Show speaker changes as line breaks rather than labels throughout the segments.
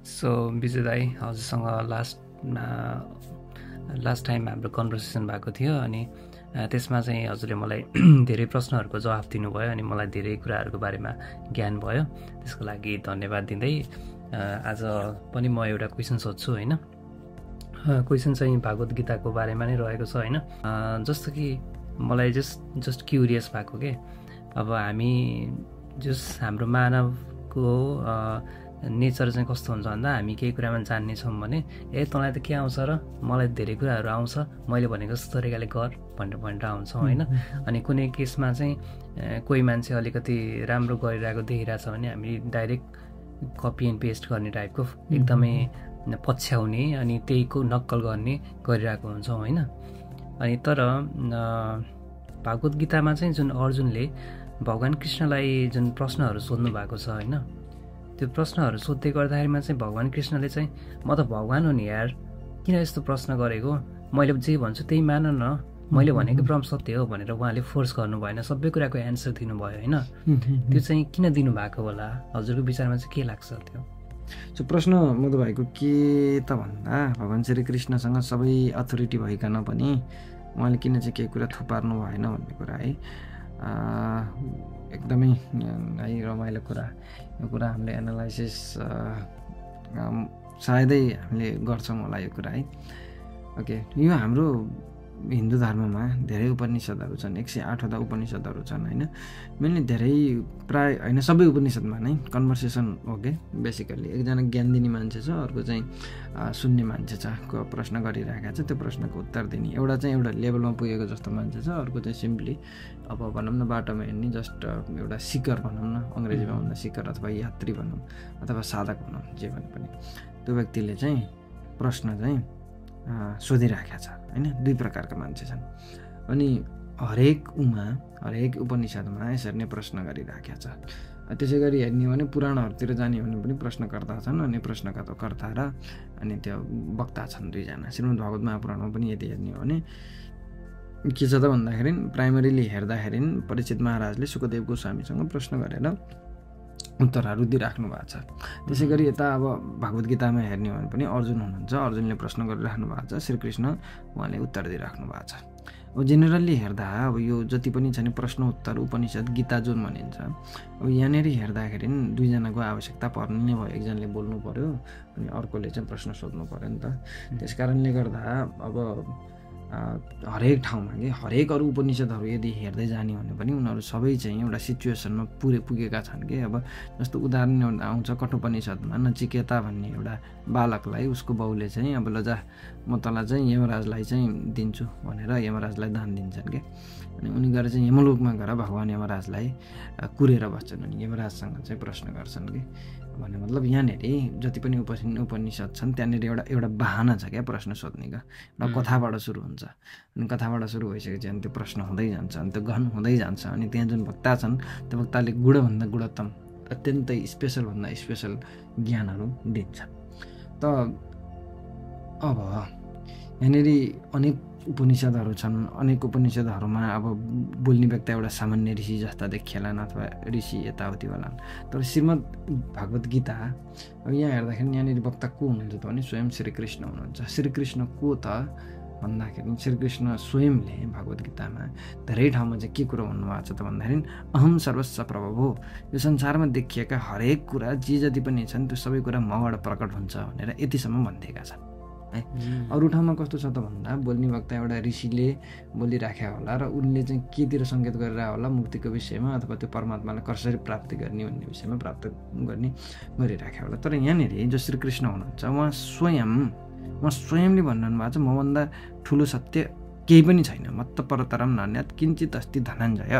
So विजय दाई हजुरसँग last time हाम्रो कन्भर्सेसन भएको थियो अनि त्यसमा चाहिँ हजुरले मलाई धेरै प्रश्नहरूको जवाफ दिनुभयो अनि मलाई धेरै कुराहरूको बारेमा ज्ञान भयो। त्यसको लागि धन्यवाद दिँदै आज पनि म एउटा क्वेसन सोध्छु होइन। क्वेसन चाहिँ भागवत गीताको बारेमा नै रहेको छ होइन। जस्तो कि मलाई जस्ट क्युरियस भएको के, अब हामी हाम्रो मानवको नेचर चाहिँ कस्तो हुन्छ भन्दा हामी केही कुरामा जान्नेछौँ भने तँलाई त के आउँछ र, मलाई धेरै कुराहरू आउँछ, मैले भनेको जस्तो तरिकाले गर भनेर आउँछौँ होइन। अनि कुनै केसमा चाहिँ कोही मान्छे अलिकति राम्रो गरिरहेको देखिरहेछ भने हामी डाइरेक्ट कपी एन्ड पेस्ट गर्ने टाइपको एकदमै पछ्याउने अनि त्यहीको नक्कल गर्ने गरिरहेको हुन्छौँ होइन। अनि तर भागवत गीतामा चाहिँ जुन अर्जुनले भगवान् कृष्णलाई जुन प्रश्नहरू सोध्नु भएको छ होइन, त्यो प्रश्नहरू सोध्दै गर्दाखेरिमा चाहिँ भगवान् कृष्णले चाहिँ म त भगवान् हो नि यार, किन यस्तो प्रश्न गरेको, मैले जे भन्छु त्यही मान न, मैले भनेको ब्रह्म सत्य हो भनेर उहाँले फोर्स गर्नु भएन, सबै कुराको एन्सर दिनुभयो होइन। त्यो चाहिँ किन दिनुभएको होला, हजुरको विचारमा चाहिँ के लाग्छ त्यो?
सो प्रश्न मधु भाइको के त भन्दा भगवान् श्री कृष्णसँग सबै अथोरिटी भइकन पनि उहाँले किन चाहिँ केही कुरा थुपार्नु भएन भन्ने कुरा है एकदमै है रमाइलो कुरा। यो कुरा हामीले एनालाइसिस सायदै हामीले गर्छौँ होला यो कुरा है। ओके, यो हाम्रो हिन्दू धर्ममा धेरै उपनिषदहरू छन्, 108वटा उपनिषदहरू छन् होइन। मेनली धेरै प्राय होइन सबै उपनिषदमा नै कन्भर्सेसन हो कि बेसिकल्ली एकजना ज्ञान दिने मान्छे छ, अर्को चाहिँ सुन्ने मान्छे छ, प्रश्न गरिरहेको छ, त्यो प्रश्नको उत्तर दिने एउटा चाहिँ एउटा लेभलमा पुगेको जस्तो मान्छे छ, अर्को चाहिँ सिम्पली अब भनौँ न बाटोमा हिँड्ने जस्ट एउटा सिकर भनौँ न, अङ्ग्रेजीमा भन्दा सिकर अथवा यात्री भनौँ अथवा साधक भनौँ जे भने पनि त्यो व्यक्तिले चाहिँ प्रश्न चाहिँ सोधिराखेको छ होइन। दुई प्रकारका मान्छे छन् अनि हरेक उपनिषदमा यसरी नै प्रश्न गरिराखेको छ। त्यसै गरी हेर्ने हो भने पुराणहरूतिर जाने भने पनि प्रश्नकर्ता छन् अनि प्रश्नकर्ता र अनि त्यो वक्ता छन् दुईजना। श्रीमद् भागवत महापुराणमा पनि यदि हेर्ने हो भने के छ त भन्दाखेरि प्राइमरीली हेर्दाखेरि परीक्षित महाराजले सुखदेव गोस्वामीसँग प्रश्न गरेर उत्तरहरू दिइराख्नु भएको छ। त्यसै गरी यता अब भागवत गीतामा हेर्ने हो भने पनि अर्जुन हुनुहुन्छ, अर्जुनले प्रश्न गरिराख्नु भएको छ, श्रीकृष्ण उहाँले उत्तर दिइराख्नु भएको छ। अब जेनरल्ली हेर्दा अब यो जति पनि छ नि प्रश्नोत्तर उपनिषद गीता जुन भनिन्छ, अब यहाँनिर हेर्दाखेरि दुईजनाको आवश्यकता पर्ने नै भयो, एकजनाले बोल्नु पर्यो अनि अर्कोले चाहिँ प्रश्न सोध्नु पर्यो नि त। त्यस कारणले गर्दा अब हरेक ठाउँमा कि हरेक अरू उपनिषदहरू यदि हेर्दै जाने भने पनि उनीहरू सबै चाहिँ एउटा सिचुएसनमा पुगेका छन् कि अब जस्तो उदाहरण आउँछ कठोपनिषदमा नचिकेता भन्ने एउटा बालकलाई उसको बाउले चाहिँ अब ल जा म तँलाई चाहिँ यमराजलाई चाहिँ दिन्छु भनेर यमराजलाई दान दिन्छन् कि अनि उनी गएर चाहिँ यमलोकमा गएर भगवान् यमराजलाई कुरेर बस्छन् अनि यमराजसँग चाहिँ प्रश्न गर्छन् कि भन्ने मतलब यहाँनिर जति पनि उपनिषद छन् त्यहाँनिर एउटा बहाना छ क्या प्रश्न सोध्नेको, एउटा कथाबाट सुरु हुन्छ अनि कथाबाट सुरु भइसकेपछि अनि त्यो प्रश्न हुँदै जान्छ अनि त्यो गहन हुँदै जान्छ अनि त्यहाँ जुन वक्ता छन् त्यो वक्ताले गुणभन्दा गुणतम अत्यन्तै स्पेसलभन्दा स्पेसल ज्ञानहरू दिन्छ। त अब यहाँनिर अनेक उपनिषदहरू छन्, अनेक उपनिषदहरूमा अब बोल्ने व्यक्ति एउटा सामान्य ऋषि जस्ता देखिएलान् अथवा ऋषि यताउति होलान्, तर श्रीमद् भागवत गीता अब यहाँ हेर्दाखेरि यहाँनिर वक्ता को हुनुहुन्छ त भने स्वयं श्रीकृष्ण हुनुहुन्छ। श्रीकृष्ण को त भन्दाखेरि श्रीकृष्ण स्वयंले भागवत गीतामा धेरै ठाउँमा चाहिँ के कुरो भन्नुभएको छ त भन्दाखेरि अहम सर्वस्व प्रभव हो, यो संसारमा देखिएका हरेक कुरा जे जति पनि छन् त्यो सबै कुरा मबाट प्रकट हुन्छ भनेर यतिसम्म भनिदिएका छन् है। अरू ठाउँमा कस्तो छ त भन्दा बोल्ने वक्ता एउटा ऋषिले बोलिराखेको होला र उनले चाहिँ केतिर सङ्केत गरिरहेको होला मुक्तिको विषयमा अथवा त्यो परमात्मालाई कसरी प्राप्ति गर्ने भन्ने विषयमा प्राप्त गरिराखेको होला। तर यहाँनिर जो श्रीकृष्ण हुनुहुन्छ उहाँ स्वयंले भन्नु भएको छ मभन्दा ठुलो सत्य केही पनि छैन, मत्त परतरम नान्यत् किञ्चित् अस्ति धनञ्जय,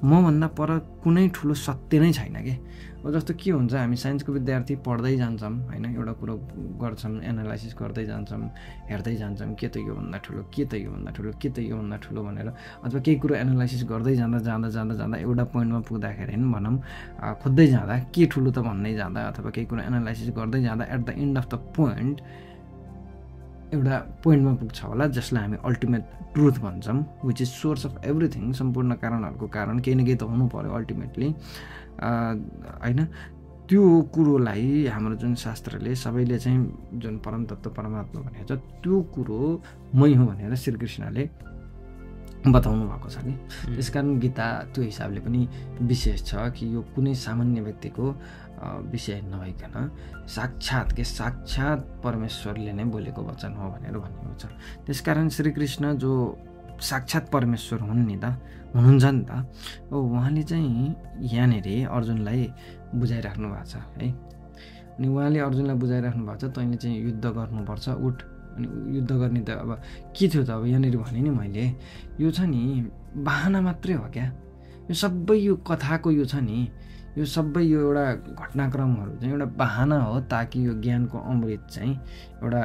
मभन्दा पर कुनै ठुलो सत्य नै छैन कि। अब जस्तो के हुन्छ हामी साइन्सको विद्यार्थी पढ्दै जान्छौँ होइन, एउटा कुरो गर्छौँ एनालाइसिस गर्दै जान्छौँ हेर्दै जान्छौँ के त योभन्दा ठुलो के त योभन्दा ठुलो के त योभन्दा ठुलो भनेर अथवा केही कुरो एनालाइसिस गर्दै जाँदा एउटा पोइन्टमा पुग्दाखेरि भनौँ खोज्दै जाँदा के ठुलो त भन्दै जाँदा अथवा केही कुरो एनालाइसिस गर्दै जाँदा at the end of the point एउटा पोइन्टमा पुग्छ होला जसलाई हामी अल्टिमेट ट्रुथ भन्छौँ, which is source of everything. सम्पूर्ण कारणहरूको कारण केही न केही त हुनु पऱ्यो अल्टिमेटली होइन। त्यो कुरोलाई हाम्रो जुन शास्त्रले सबैले चाहिँ जुन परम तत्त्व परमात्मा भनेको छ त्यो कुरो मै हुँ भनेर श्रीकृष्णले बताउनु भएको छ कि त्यसकारण गीता त्यो हिसाबले पनि विशेष छ कि यो कुनै सामान्य व्यक्तिको विषय नभइकन साक्षात् परमेश्वरले नै बोलेको वचन हो भनेर भनिएको छ। त्यसकारण श्रीकृष्ण जो साक्षात् परमेश्वर हुन् नि त, हुनुहुन्छ नि त, उहाँले चाहिँ यहाँनिर अर्जुनलाई बुझाइराख्नु भएको छ है। अनि उहाँले अर्जुनलाई बुझाइराख्नु भएको छ तैँले चाहिँ युद्ध गर्नुपर्छ, उठ। अनि युद्ध गर्ने त अब के थियो त, अब यहाँनिर भने नि मैले, यो छ नि बहाना मात्रै हो क्या। यो सबै यो कथाको यो छ नि, यो सबै यो एउटा घटनाक्रमहरू चाहिँ एउटा बहाना हो ताकि यो ज्ञानको अमृत चाहिँ एउटा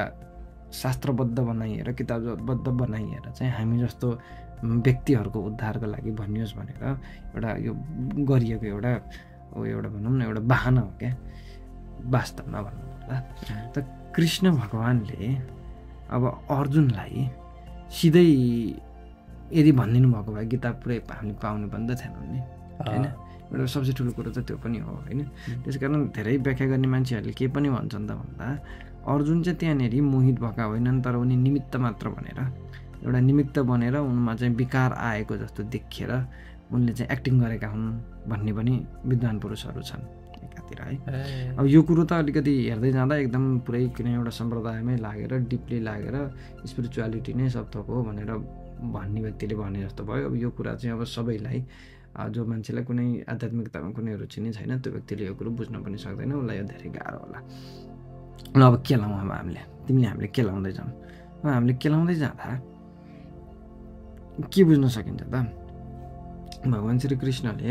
शास्त्रबद्ध बनाइएर, किताबबद्ध बनाइएर चाहिँ हामी जस्तो व्यक्तिहरूको उद्धारको लागि भनियोस् भनेर एउटा यो गरिएको एउटा भनौँ न एउटा बहाना हो क्या वास्तवमा भन्नुपर्दा। त कृष्ण भगवान्ले अब अर्जुनलाई सिधै यदि भनिदिनु भएको भए गीता पुरै हामीले पाउने पनि त थिएन नि होइन। एउटा सबसे ठुलो कुरो त त्यो पनि हो होइन। त्यसकारण धेरै व्याख्या गर्ने मान्छेहरूले के पनि भन्छन् त भन्दा अर्जुन चाहिँ त्यहाँनिर मोहित भएका होइनन्, तर उनी निमित्त मात्र भनेर एउटा निमित्त बनेर उनमा चाहिँ विकार आएको जस्तो देखेर उनले चाहिँ एक्टिङ गरेका हुन् भन्ने पनि विद्वान पुरुषहरू छन् एकातिर है। अब यो कुरो त अलिकति हेर्दै जाँदा एकदम पुरै कुनै एउटा सम्प्रदायमै लागेर डिपली लागेर स्पिरिचुअलिटी नै सब थोक हो भनेर भन्ने व्यक्तिले भने जस्तो भयो। अब यो कुरा चाहिँ अब सबैलाई जो मान्छेलाई कुनै आध्यात्मिकतामा कुनै रुचि नै छैन त्यो व्यक्तिले यो कुरो बुझ्न पनि सक्दैन, उसलाई यो धेरै गाह्रो होला। ल अब के लाउँ अब हामीले के लाउँदै जाउँ। अब हामीले के लाउँदै जाँदा के बुझ्न सकिन्छ त, भगवान् श्रीकृष्णले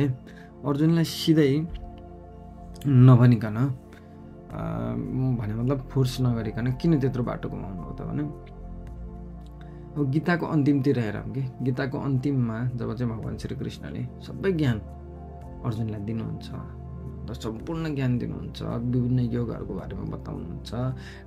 अर्जुनलाई सिधै नभनिकन भने मतलब फोर्स नगरिकन किन त्यत्रो बाटो घुमाउनु हो त भने अब गीताको अन्तिमतिर हेरौँ कि गीताको अन्तिममा जब चाहिँ भगवान् श्रीकृष्णले सबै ज्ञान अर्जुनलाई दिनुहुन्छ, सम्पूर्ण ज्ञान दिनुहुन्छ, विभिन्न योगहरूको बारेमा बताउनुहुन्छ,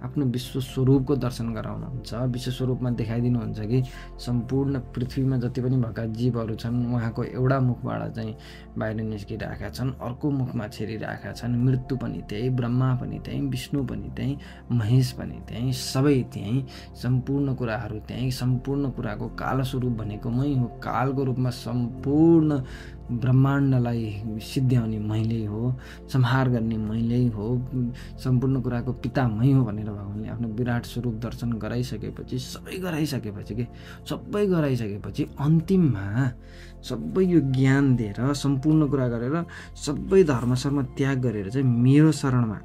आफ्नो विश्व स्वरूपको दर्शन गराउनुहुन्छ, विश्व स्वरूपमा देखाइदिनुहुन्छ कि सम्पूर्ण पृथ्वीमा जति पनि भएका जीवहरू छन् उहाँको एउटा मुखबाट चाहिँ बाहिर निस्किरहेका छन्, अर्को मुखमा छिरिरहेका छन्, मृत्यु पनि त्यही, ब्रह्मा पनि त्यही, विष्णु पनि त्यही, महेश पनि त्यही, सबै त्यही, सम्पूर्ण कुराहरू त्यही, सम्पूर्ण कुराको काल स्वरूप भनेको मै हो, कालको रूपमा सम्पूर्ण ब्रह्माण्डलाई सिद्ध्याउने मैले हो, संहार गर्ने मैले हो, सम्पूर्ण कुराको पिता मै हो भनेर भगवान्ले आफ्नो विराट स्वरूप दर्शन गराइसकेपछि सबै गराइसकेपछि अन्तिममा सबै यो ज्ञान दिएर सम्पूर्ण कुरा गरेर सबै धर्मसर्म त्याग गरेर चाहिँ मेरो शरणमा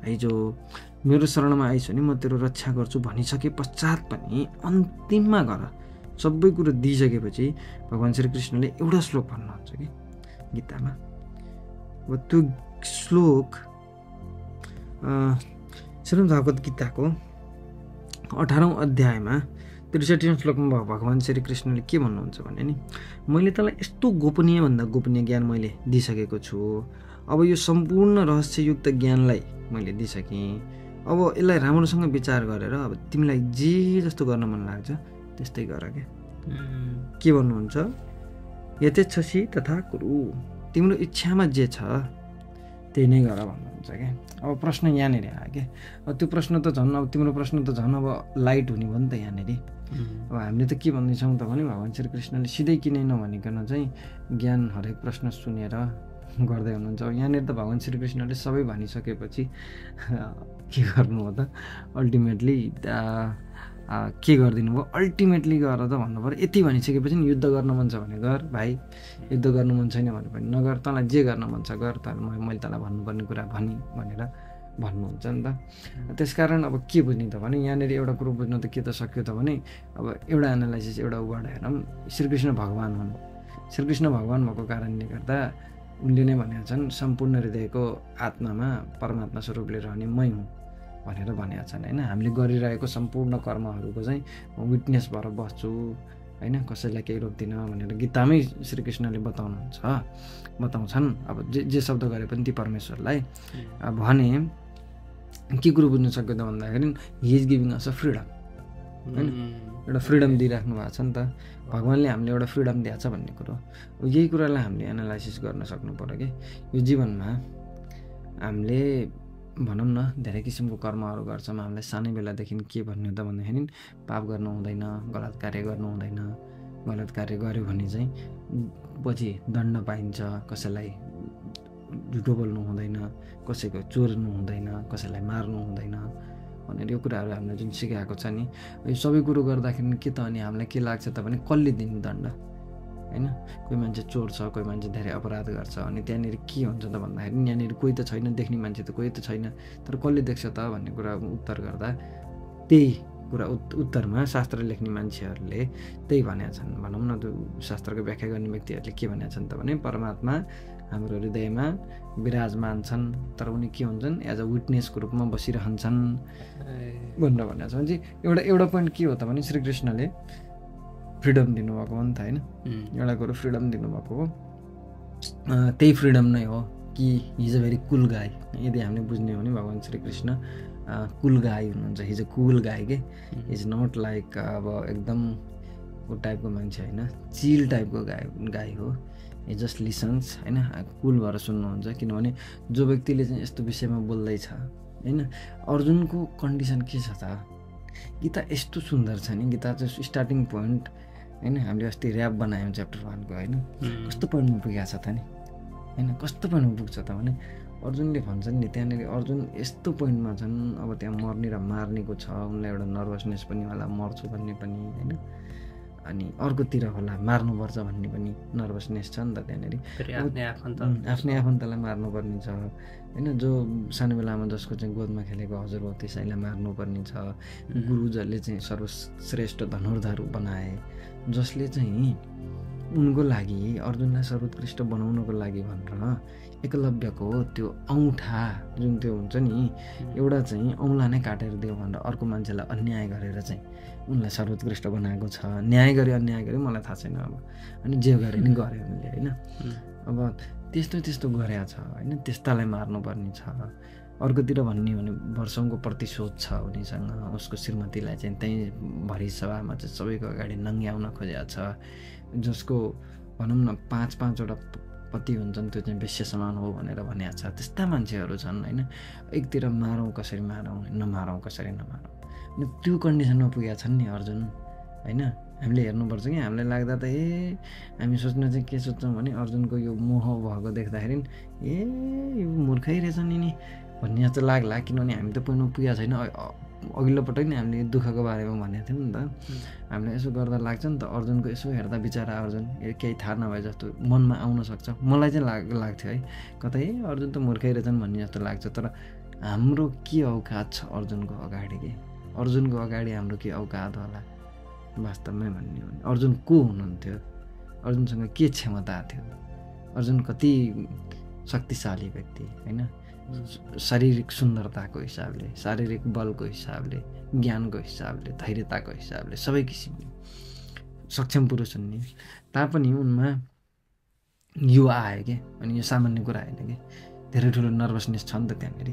आइस् भने म तेरो रक्षा गर्छु भनिसके पश्चात पनि अन्तिममा गएर सबै कुरो दिइसकेपछि भगवान् श्रीकृष्णले एउटा श्लोक भन्नुहुन्छ कि गीतामा। अब त्यो श्लोक श्रीमद् भागवत गीताको 18औं अध्यायमा 63औं श्लोकमा भगवान् श्रीकृष्णले के भन्नुहुन्छ भने नि, मैले तँलाई यस्तो गोपनीयभन्दा गोपनीय ज्ञान मैले दिइसकेको छु, अब यो सम्पूर्ण रहस्ययुक्त ज्ञानलाई मैले दिइसकेँ, अब यसलाई राम्रोसँग विचार गरेर अब तिमीलाई जे जस्तो गर्न मन लाग्छ त्यस्तै गर क्या। के भन्नुहुन्छ, यथेच्छसि तथा कुरु, तिम्रो इच्छामा जे छ त्यही नै गर भन्नुहुन्छ क्या। अब प्रश्न यहाँनिर आयो क्या। अब त्यो प्रश्न त झन् अब तिम्रो प्रश्न त झन् अब लाइट हुने भयो नि त यहाँनिर। अब हामीले त के भन्दैछौँ त भने भगवान् श्रीकृष्णले सिधै किन नभनिकन चाहिँ ज्ञान हरेक प्रश्न सुनेर गर्दै हुनुहुन्छ। अब यहाँनिर त भगवान् श्रीकृष्णले सबै भनिसकेपछि के गर्नु हो त, अल्टिमेटली के गरिदिनु भयो, अल्टिमेटली गएर त भन्नु पऱ्यो यति भनिसकेपछि नि युद्ध गर्न मन छ भने गर भाइ, युद्ध गर्नु मन छैन भने पनि नगर, तँलाई जे गर्न मन छ गर, मैले तँलाई भन्नुपर्ने कुरा भनेर भन्नुहुन्छ नि त। त्यसकारण अब के बुझ्ने त भने यहाँनिर एउटा कुरो बुझ्नु त के त सक्यो त भने अब एउटा एनालाइसिस एउटा उबाट हेरौँ, श्रीकृष्ण भगवान् हुन्, श्रीकृष्ण भगवान् भएको कारणले गर्दा उनले नै भनेका छन् सम्पूर्ण हृदयको आत्मामा परमात्मा स्वरूपले रहने मै हुँ भनेर भनेका छन् होइन। हामीले गरिरहेको सम्पूर्ण कर्महरूको चाहिँ विटनेस भएर बस्छु होइन, कसैलाई केही रोक्दिनँ भनेर गीतामै श्रीकृष्णले बताउँछन्। अब जे शब्द गरे पनि ती परमेश्वरलाई भने के कुरो बुझ्न सक्यो त भन्दाखेरि he is giving us a freedom होइन, एउटा फ्रिडम दिइराख्नु भएको छ नि त भगवान्ले, हामीले एउटा फ्रिडम दिएको छ भन्ने कुरो। यही कुरालाई हामीले एनालाइसिस गर्न सक्नु पऱ्यो कि यो जीवनमा हामीले भनौँ न धेरै किसिमको कर्महरू गर्छौँ। हामीलाई सानै बेलादेखि के भन्नु त भन्दाखेरि पाप गर्नु हुँदैन, गलत कार्य गर्नु हुँदैन, गलत कार्य गऱ्यो भने चाहिँ पछि दण्ड पाइन्छ, कसैलाई झुटो बोल्नु हुँदैन, कसैको चोर्नु हुँदैन, कसैलाई मार्नु हुँदैन भनेर यो कुराहरू हामीलाई जुन सिकाएको छ नि, यो सबै कुरो गर्दाखेरि के त अनि हामीलाई के लाग्छ त भने कसले दिने दण्ड होइन। कोही मान्छे चोर छ, कोही मान्छे धेरै अपराध गर्छ, अनि त्यहाँनिर के हुन्छ त भन्दाखेरि यहाँनिर कोही त छैन, देख्ने मान्छे त कोही त छैन, तर कसले देख्छ त भन्ने कुरा उत्तर गर्दा त्यही कुरा उत्तरमा शास्त्र लेख्ने मान्छेहरूले त्यही भनेका छन्। भनौँ न त्यो शास्त्रको व्याख्या गर्ने व्यक्तिहरूले के भनेका छन् त भने परमात्मा हाम्रो हृदयमा विराजमान छन्, तर उनी के हुन्छन् एज अ विटनेसको रूपमा बसिरहन्छन् भनेर भनेको छ। भने एउटा पोइन्ट के हो त भने श्रीकृष्णले फ्रिडम दिनुभएको हो नि त होइन, एउटा कुरो फ्रिडम दिनुभएको हो, त्यही फ्रिडम नै हो कि हिज अ भेरी कुल गाई। यदि हामीले बुझ्ने हो भने भगवान् श्रीकृष्ण कुल गाई हुनुहुन्छ, हिज अ कुल गाई के, इज नट लाइक अब एकदम ऊ टाइपको मान्छे होइन, चिल टाइपको गाई हो। ए जस्ट लिसन्स होइन, कुल भएर सुन्नुहुन्छ। किनभने जो व्यक्तिले चाहिँ यस्तो विषयमा बोल्दैछ होइन, अर्जुनको कन्डिसन के छ त, गीता यस्तो सुन्दर छ नि, गीता चाहिँ स्टार्टिङ पोइन्ट होइन, हामीले अस्ति ऱ्याप बनायौँ च्याप्टर 1 को होइन, कस्तो पोइन्टमा पुगेको छ त नि होइन, कस्तो पोइन्टमा पुग्छ त भने अर्जुनले भन्छन् नि त्यहाँनिर, अर्जुन यस्तो पोइन्टमा छन् अब त्यहाँ मर्ने र मार्नेको छ, उनलाई एउटा नर्भसनेस पनि होला, मर्छु भन्ने पनि होइन, अनि अर्कोतिर होला मार्नुपर्छ भन्ने पनि नर्भसनेस छ नि त त्यहाँनिर, आफ्नै आफन्तलाई मार्नुपर्ने छ होइन, जो सानो बेलामा जसको चाहिँ गोदमा खेलेको हजुर हो त्यसैलाई मार्नुपर्ने छ, गुरुजहरूले चाहिँ सर्वश्रेष्ठ धनुर्धर बनाए, जसले चाहिँ उनको लागि अर्जुनलाई सर्वोत्कृष्ट बनाउनको लागि भनेर एकलव्यको त्यो औँठा जुन त्यो हुन्छ नि, एउटा चाहिँ औँला नै काटेर दियो भनेर अर्को मान्छेलाई अन्याय गरेर चाहिँ उनलाई सर्वोत्कृष्ट बनाएको छ। न्याय गरे अन्याय गरे मलाई थाहा छैन अब, अनि जे गरे नि गरे उनले होइन, अब त्यस्तो गरेको छ होइन, त्यस्तालाई मार्नुपर्ने छ। अर्कोतिर भन्ने हो भने वर्षौँको प्रतिशोध छ उनीसँग, उसको श्रीमतीलाई चाहिँ त्यहीँ भरि सभामा चाहिँ सबैको अगाडि नङ्ग्याउन खोजेको छ, जसको भनौँ न 5-5वटा पति हुन्छन्, त्यो चाहिँ वेश्य समान हो भनेर भनेको छ। त्यस्ता मान्छेहरू छन् होइन, एकतिर मारौँ कसरी मारौँ, नमारौँ कसरी नमारौँ, अनि त्यो कन्डिसनमा पुगेका छन् नि अर्जुन होइन। हामीले हेर्नुपर्छ कि हामीलाई लाग्दा त हामी सोच्न चाहिँ के सोच्छौँ भने अर्जुनको यो मोह भएको देख्दाखेरि यो मूर्खै रहेछ नि भन्ने जस्तो लाग्ला, किनभने हामी त पोइन्टमा पुगेको छैन। अघिल्लो पटक नै हामीले दुःखको बारेमा भनेको थियौँ नि त, हामीलाई यसो गर्दा लाग्छ नि त अर्जुनको यसो हेर्दा बिचरा अर्जुन केही थाहा नभए जस्तो मनमा आउन सक्छ। मलाई चाहिँ लाग्थ्यो है कतै अर्जुन त मूर्खै रहेछन् भन्ने जस्तो लाग्छ, तर हाम्रो के औकात छ अर्जुनको अगाडि, के अर्जुनको अगाडि हाम्रो के औकात होला वास्तवमै भन्ने हो भने अर्जुन को हुनुहुन्थ्यो, अर्जुनसँग के क्षमता थियो, अर्जुन कति शक्तिशाली व्यक्ति होइन, शारीरिक सुन्दरताको हिसाबले, शारीरिक बलको हिसाबले, ज्ञानको हिसाबले, धैर्यताको हिसाबले सबै किसिमले सक्षम पुरुष हुन् नि, तापनि उनमा यो आयो के। अनि यो सामान्य कुरा होइन कि, धेरै ठुलो नर्भसनेस छ नि त त्यहाँनिर।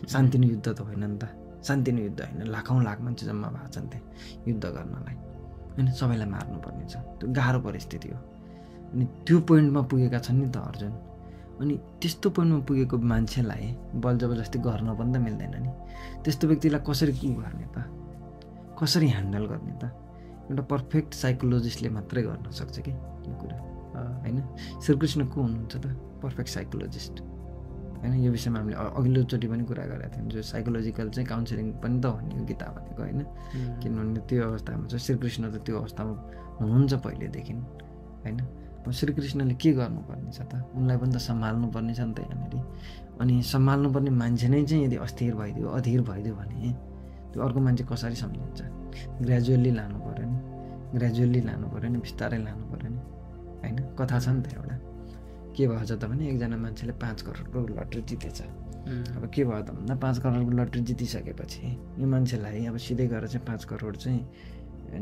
शान्तिनो युद्ध त होइन नि त, शान्तिनो युद्ध होइन, लाखौँ लाख मान्छे जम्मा भएको छन् त्यहाँ युद्ध गर्नलाई होइन, सबैलाई मार्नुपर्ने छ, त्यो गाह्रो परिस्थिति हो। अनि त्यो पोइन्टमा पुगेका छन् नि त अर्जुन। अनि त्यस्तो पोइन्टमा पुगेको मान्छेलाई बल जबरजस्ती गर्न पनि त मिल्दैन नि, त्यस्तो व्यक्तिलाई कसरी गर्ने त, कसरी ह्यान्डल गर्ने त, एउटा पर्फेक्ट साइकोलोजिस्टले मात्रै गर्न सक्छ कि यो कुरा होइन। श्रीकृष्ण को हुनुहुन्छ त, पर्फेक्ट साइकोलोजिस्ट होइन। यो विषयमा हामीले अघिल्लोचोटि पनि कुरा गरेका थियौँ, जो साइकोलोजिकल चाहिँ काउन्सिलिङ पनि त हो नि यो गीता भनेको होइन, किनभने त्यो अवस्थामा चाहिँ श्रीकृष्ण त त्यो अवस्थामा हुनुहुन्छ पहिलेदेखि होइन। अब श्रीकृष्णले के गर्नुपर्ने छ त, उनलाई पनि त सम्हाल्नु पर्ने छ नि त यहाँनिर। अनि सम्हाल्नुपर्ने मान्छे नै चाहिँ यदि अधीर भइदियो भने त्यो अर्को मान्छे कसरी सम्झिन्छ। ग्रेजुअल्ली लानु पऱ्यो नि, बिस्तारै लानु पऱ्यो नि होइन। कथा छ नि त एउटा, के भएछ त भने एकजना मान्छेले 5 करोडको लट्री जितेछ। अब के भयो त भन्दा 5 करोडको लट्री जितिसकेपछि यो मान्छेलाई अब सिधै गएर चाहिँ 5 करोड चाहिँ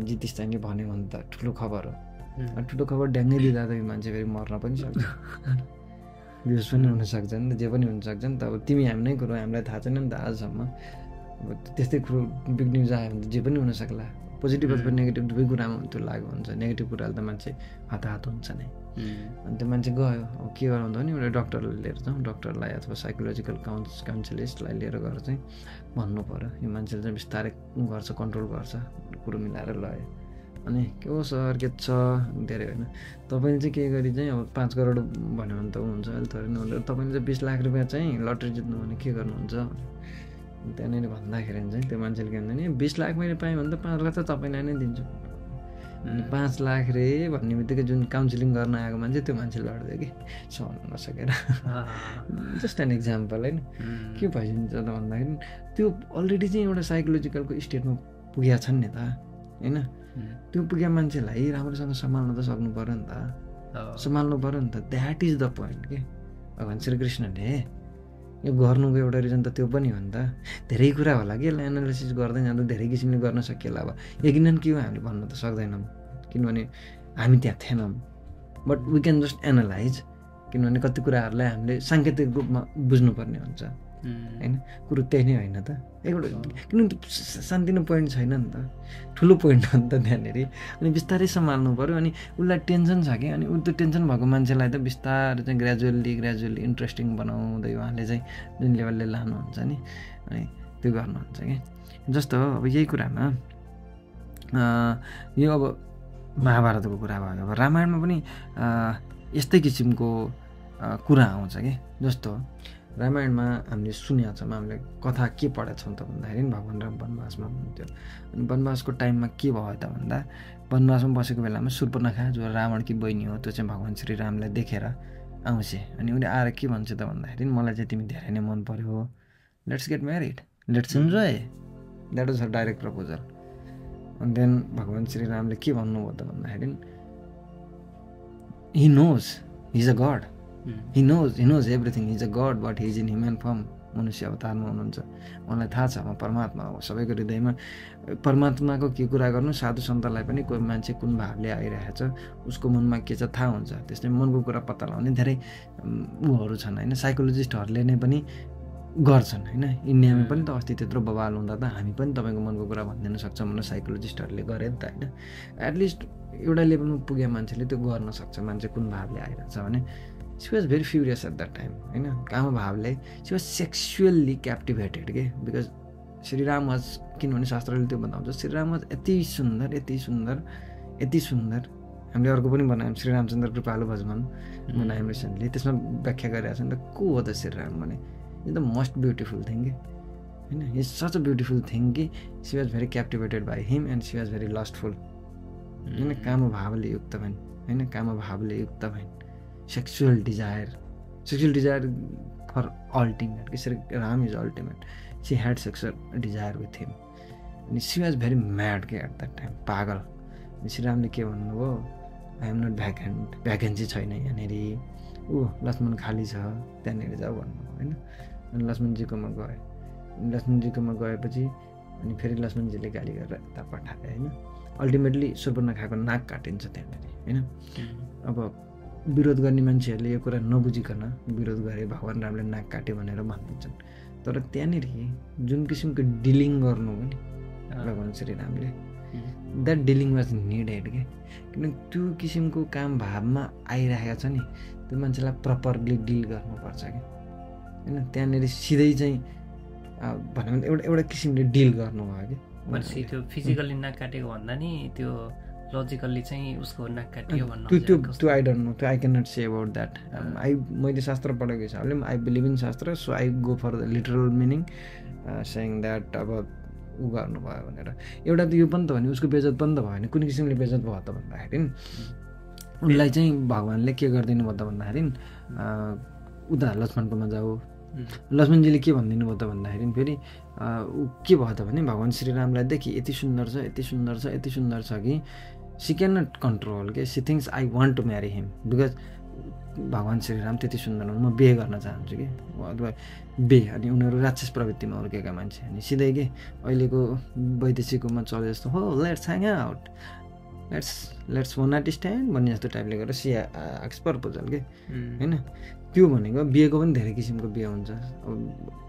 जितिस् नि भन्यो भने त ठुलो खबर हो। ठुलो खबर ड्याङ्गै दिँदा त यो मान्छे फेरि मर्न पनि सक्छ, बेहोस पनि हुनसक्छ नि त, जे पनि हुनसक्छ नि त। अब तिमी हामी नै कुरो हामीलाई थाहा छैन नि त आजसम्म, अब त्यस्तै कुरो बिग न्युज आयो भने त जे पनि हुनसक्ला, पोजिटिभ अथवा नेगेटिभ दुवै कुरामा त्यो लागु हुन्छ। नेगेटिभ कुराले त मान्छे हताहत हुन्छ नै। अनि त्यो मान्छे गयो, अब के गर्नु भने एउटा डक्टरलाई लिएर जाउँ, डक्टरलाई अथवा साइकोलोजिकल काउन्सिलिस्टलाई लिएर गएर चाहिँ भन्नु पऱ्यो यो मान्छेले चाहिँ बिस्तारै गर्छ, कन्ट्रोल गर्छ, कुरो मिलाएर लयो। अनि के हो सर के छ धेरै होइन, तपाईँले चाहिँ के गरी चाहिँ अब 5 करोड भन्यो भने त हुन्छ अहिले तर तपाईँले चाहिँ 20 लाख रुपियाँ चाहिँ लटरी जित्नु भने के गर्नुहुन्छ त्यहाँनिर भन्दाखेरि चाहिँ त्यो मान्छेले के भन्छ नि 20 लाख मैले पाएँ भने त 5 लाख त तपाईँलाई नै दिन्छु। 5 लाख रे भन्ने बित्तिकै जुन काउन्सिलिङ गर्न आएको मान्छे त्यो मान्छे लड्दै कि सहन नसकेर। जस्ट एन इक्जाम्पल होइन। के भइदिन्छ त भन्दाखेरि त्यो अलरेडी चाहिँ एउटा साइकोलोजिकलको स्टेटमा पुगेका छन् नि त होइन। त्यो पुगेका मान्छेलाई राम्रोसँग सम्हाल्न त सक्नु पऱ्यो नि त, सम्हाल्नु पऱ्यो नि त। द्याट इज द पोइन्ट के भगवान् श्रीकृष्णले यो गर्नुको एउटा रिजन त त्यो पनि हो नि त। धेरै कुरा होला कि यसलाई एनालाइसिस गर्दै जाँदा धेरै किसिमले गर्न सकिएला। अब यकिनन के हो हामीले भन्न त सक्दैनौँ किनभने हामी त्यहाँ थिएनौँ, but we can just analyse किनभने कति कुराहरूलाई हामीले साङ्केतिक रूपमा बुझ्नुपर्ने हुन्छ होइन। कुरो त्यही नै होइन त एउटा, किनभने सानोतिनो पोइन्ट छैन नि त, ठुलो पोइन्ट हो नि त त्यहाँनिर। अनि बिस्तारै सम्हाल्नु पऱ्यो। अनि उसलाई टेन्सन छ कि, अनि ऊ त्यो टेन्सन भएको मान्छेलाई त बिस्तारै चाहिँ ग्रेजुअल्ली इन्ट्रेस्टिङ बनाउँदै उहाँले चाहिँ जुन लेभलले लानुहुन्छ नि अनि त्यो गर्नुहुन्छ कि। जस्तो अब यही कुरामा यो अब महाभारतको कुरा भयो, अब रामायणमा पनि यस्तै किसिमको कुरा आउँछ कि। जस्तो रामायणमा हामीले सुनेका छौँ, हामीले कथा के पढेका छौँ त भन्दाखेरि भगवान् राम वनवासमा हुनुहुन्थ्यो। अनि वनवासको टाइममा के भयो त भन्दा वनवासमा बसेको बेलामा शूर्पनखा जो रावणकी बहिनी हो त्यो चाहिँ भगवान् श्रीरामलाई देखेर आउँछ। अनि उसले आएर के भन्छ त भन्दाखेरि मलाई चाहिँ तिमी धेरै नै मन पर्यो, let's get married, let's enjoy. That was her direct proposal. अनि देन भगवान् श्रीरामले के भन्नुभयो त भन्दाखेरि he knows he is a god, he knows everything, he is a god but he is in human form, मनुष्य अवतारमा हुनुहुन्छ। मलाई थाहा छ म परमात्मा हो, सबैको हृदयमा परमात्माको के कुरा गर्नु। साधु सन्तलाई पनि कोही मान्छे कुन भावले आइरहेछ उसको मनमा के छ थाहा हुन्छ। त्यसले मनको कुरा पत्ता लगाउने धेरै उहरू छन् होइन, साइकोलोजिस्टहरूले नै पनि गर्छन् होइन। इन्डियामा पनि त अस्ति त्यत्रो बवाल हुँदा त हामी पनि तपाईँको मनको कुरा भनिदिन सक्छौँ भनेर साइकोलोजिस्टहरूले गरे नि त होइन। एटलिस्ट एउटा लेभलमा पुगे मान्छेले त्यो गर्न सक्छ, मान्छे कुन भावले आइरहेछ भने। She was very furious at that time होइन, काम भावले सी वाज सेक्सुअल्ली क्याप्टिभेटेड के। बिकज श्रीराम वाज, किनभने शास्त्रले त्यो बताउँछ श्रीराम वाज यति सुन्दर यति सुन्दर यति सुन्दर। हामीले अर्को पनि बनायौँ श्रीरामचन्द्र कृपालु भजमान बनायौँ रिसेन्टली, त्यसमा व्याख्या गरिरहेको छ नि त को हो त श्रीराम भने is the most beautiful thing कि होइन। Is such a beautiful thing कि she was very captivated by him and she was very lustful होइन। काम भावले युक्त भइन् होइन, काम भावले युक्त भइन्। सेक्सुअल डिजायर फर अल्टिमेट कि Shri Ram is ultimate. She had sexual desire with him अनि सी वाज भेरी म्याड के एट द्याट टाइम, पागल। अनि श्रीरामले के भन्नुभयो आई एम नट भ्याकेन्सी छैन यहाँनिर, लक्ष्मण खाली छ त्यहाँनिर जाऊ भन्नुभयो होइन। अनि लक्ष्मणजीकोमा गए, लक्ष्मणजीकोमा गएपछि अनि फेरि लक्ष्मणजीले गाली गरेर यता पठाए होइन। अल्टिमेटली शूर्पनखाको नाक काटिन्छ त्यहाँनिर होइन। अब विरोध गर्ने मान्छेहरूले यो कुरा नबुझिकन विरोध गरे, भगवान् रामले नाक काट्यो भनेर भनिदिन्छन्। तर त्यहाँनिर जुन किसिमको डिलिङ गर्नु हो नि भगवान् श्रीरामले, द्याट डिलिङ वाज निडेड के। किनकि त्यो किसिमको काम भावमा आइरहेको छ नि त्यो मान्छेलाई प्रपरली डिल गर्नुपर्छ कि होइन। त्यहाँनिर सिधै चाहिँ भन्यो भने एउटा किसिमले डिल गर्नुभयो कि।
भनेपछि त्यो फिजिकल्ली नाक काटेको भन्दा नि त्यो लजिकल्ली चाहिँ उसको नाक काटियो भन्नु
त्यो आई डोन्ट नो, त्यो I can not say about that. मैले शास्त्र पढेको हिसाबले I believe in shastra, so I go for the literal meaning saying that अब ऊ गर्नुभयो भनेर। एउटा त यो पनि त भने उसको बेइज्जत पनि त भयो भने कुन किसिमले बेइज्जत भयो त भन्दाखेरि उसलाई चाहिँ भगवान्ले के गरिदिनु भयो त भन्दाखेरि उता लक्ष्मणकोमा जाऊ। लक्ष्मणजीले के भनिदिनु भयो त भन्दाखेरि फेरि ऊ के भयो त भने भगवान् श्रीरामलाई देखि यति सुन्दर छ यति सुन्दर छ यति सुन्दर छ कि सी क्यान नट कन्ट्रोल के। She thinks I want to marry him because भगवान् श्रीराम त्यति सुन्दर हुन्, म बिहे गर्न चाहन्छु कि अथवा बिहे। अनि उनीहरू राक्षस प्रवृत्तिमा हुर्केका मान्छे अनि सिधै के अहिलेको वैदेशिकमा चले जस्तो हो let's hang out, let's one night stand भन्ने जस्तो टाइपले गरेर सी आक्स प्रपोजल के होइन। त्यो भनेको बिहेको पनि धेरै किसिमको बिहे हुन्छ। अब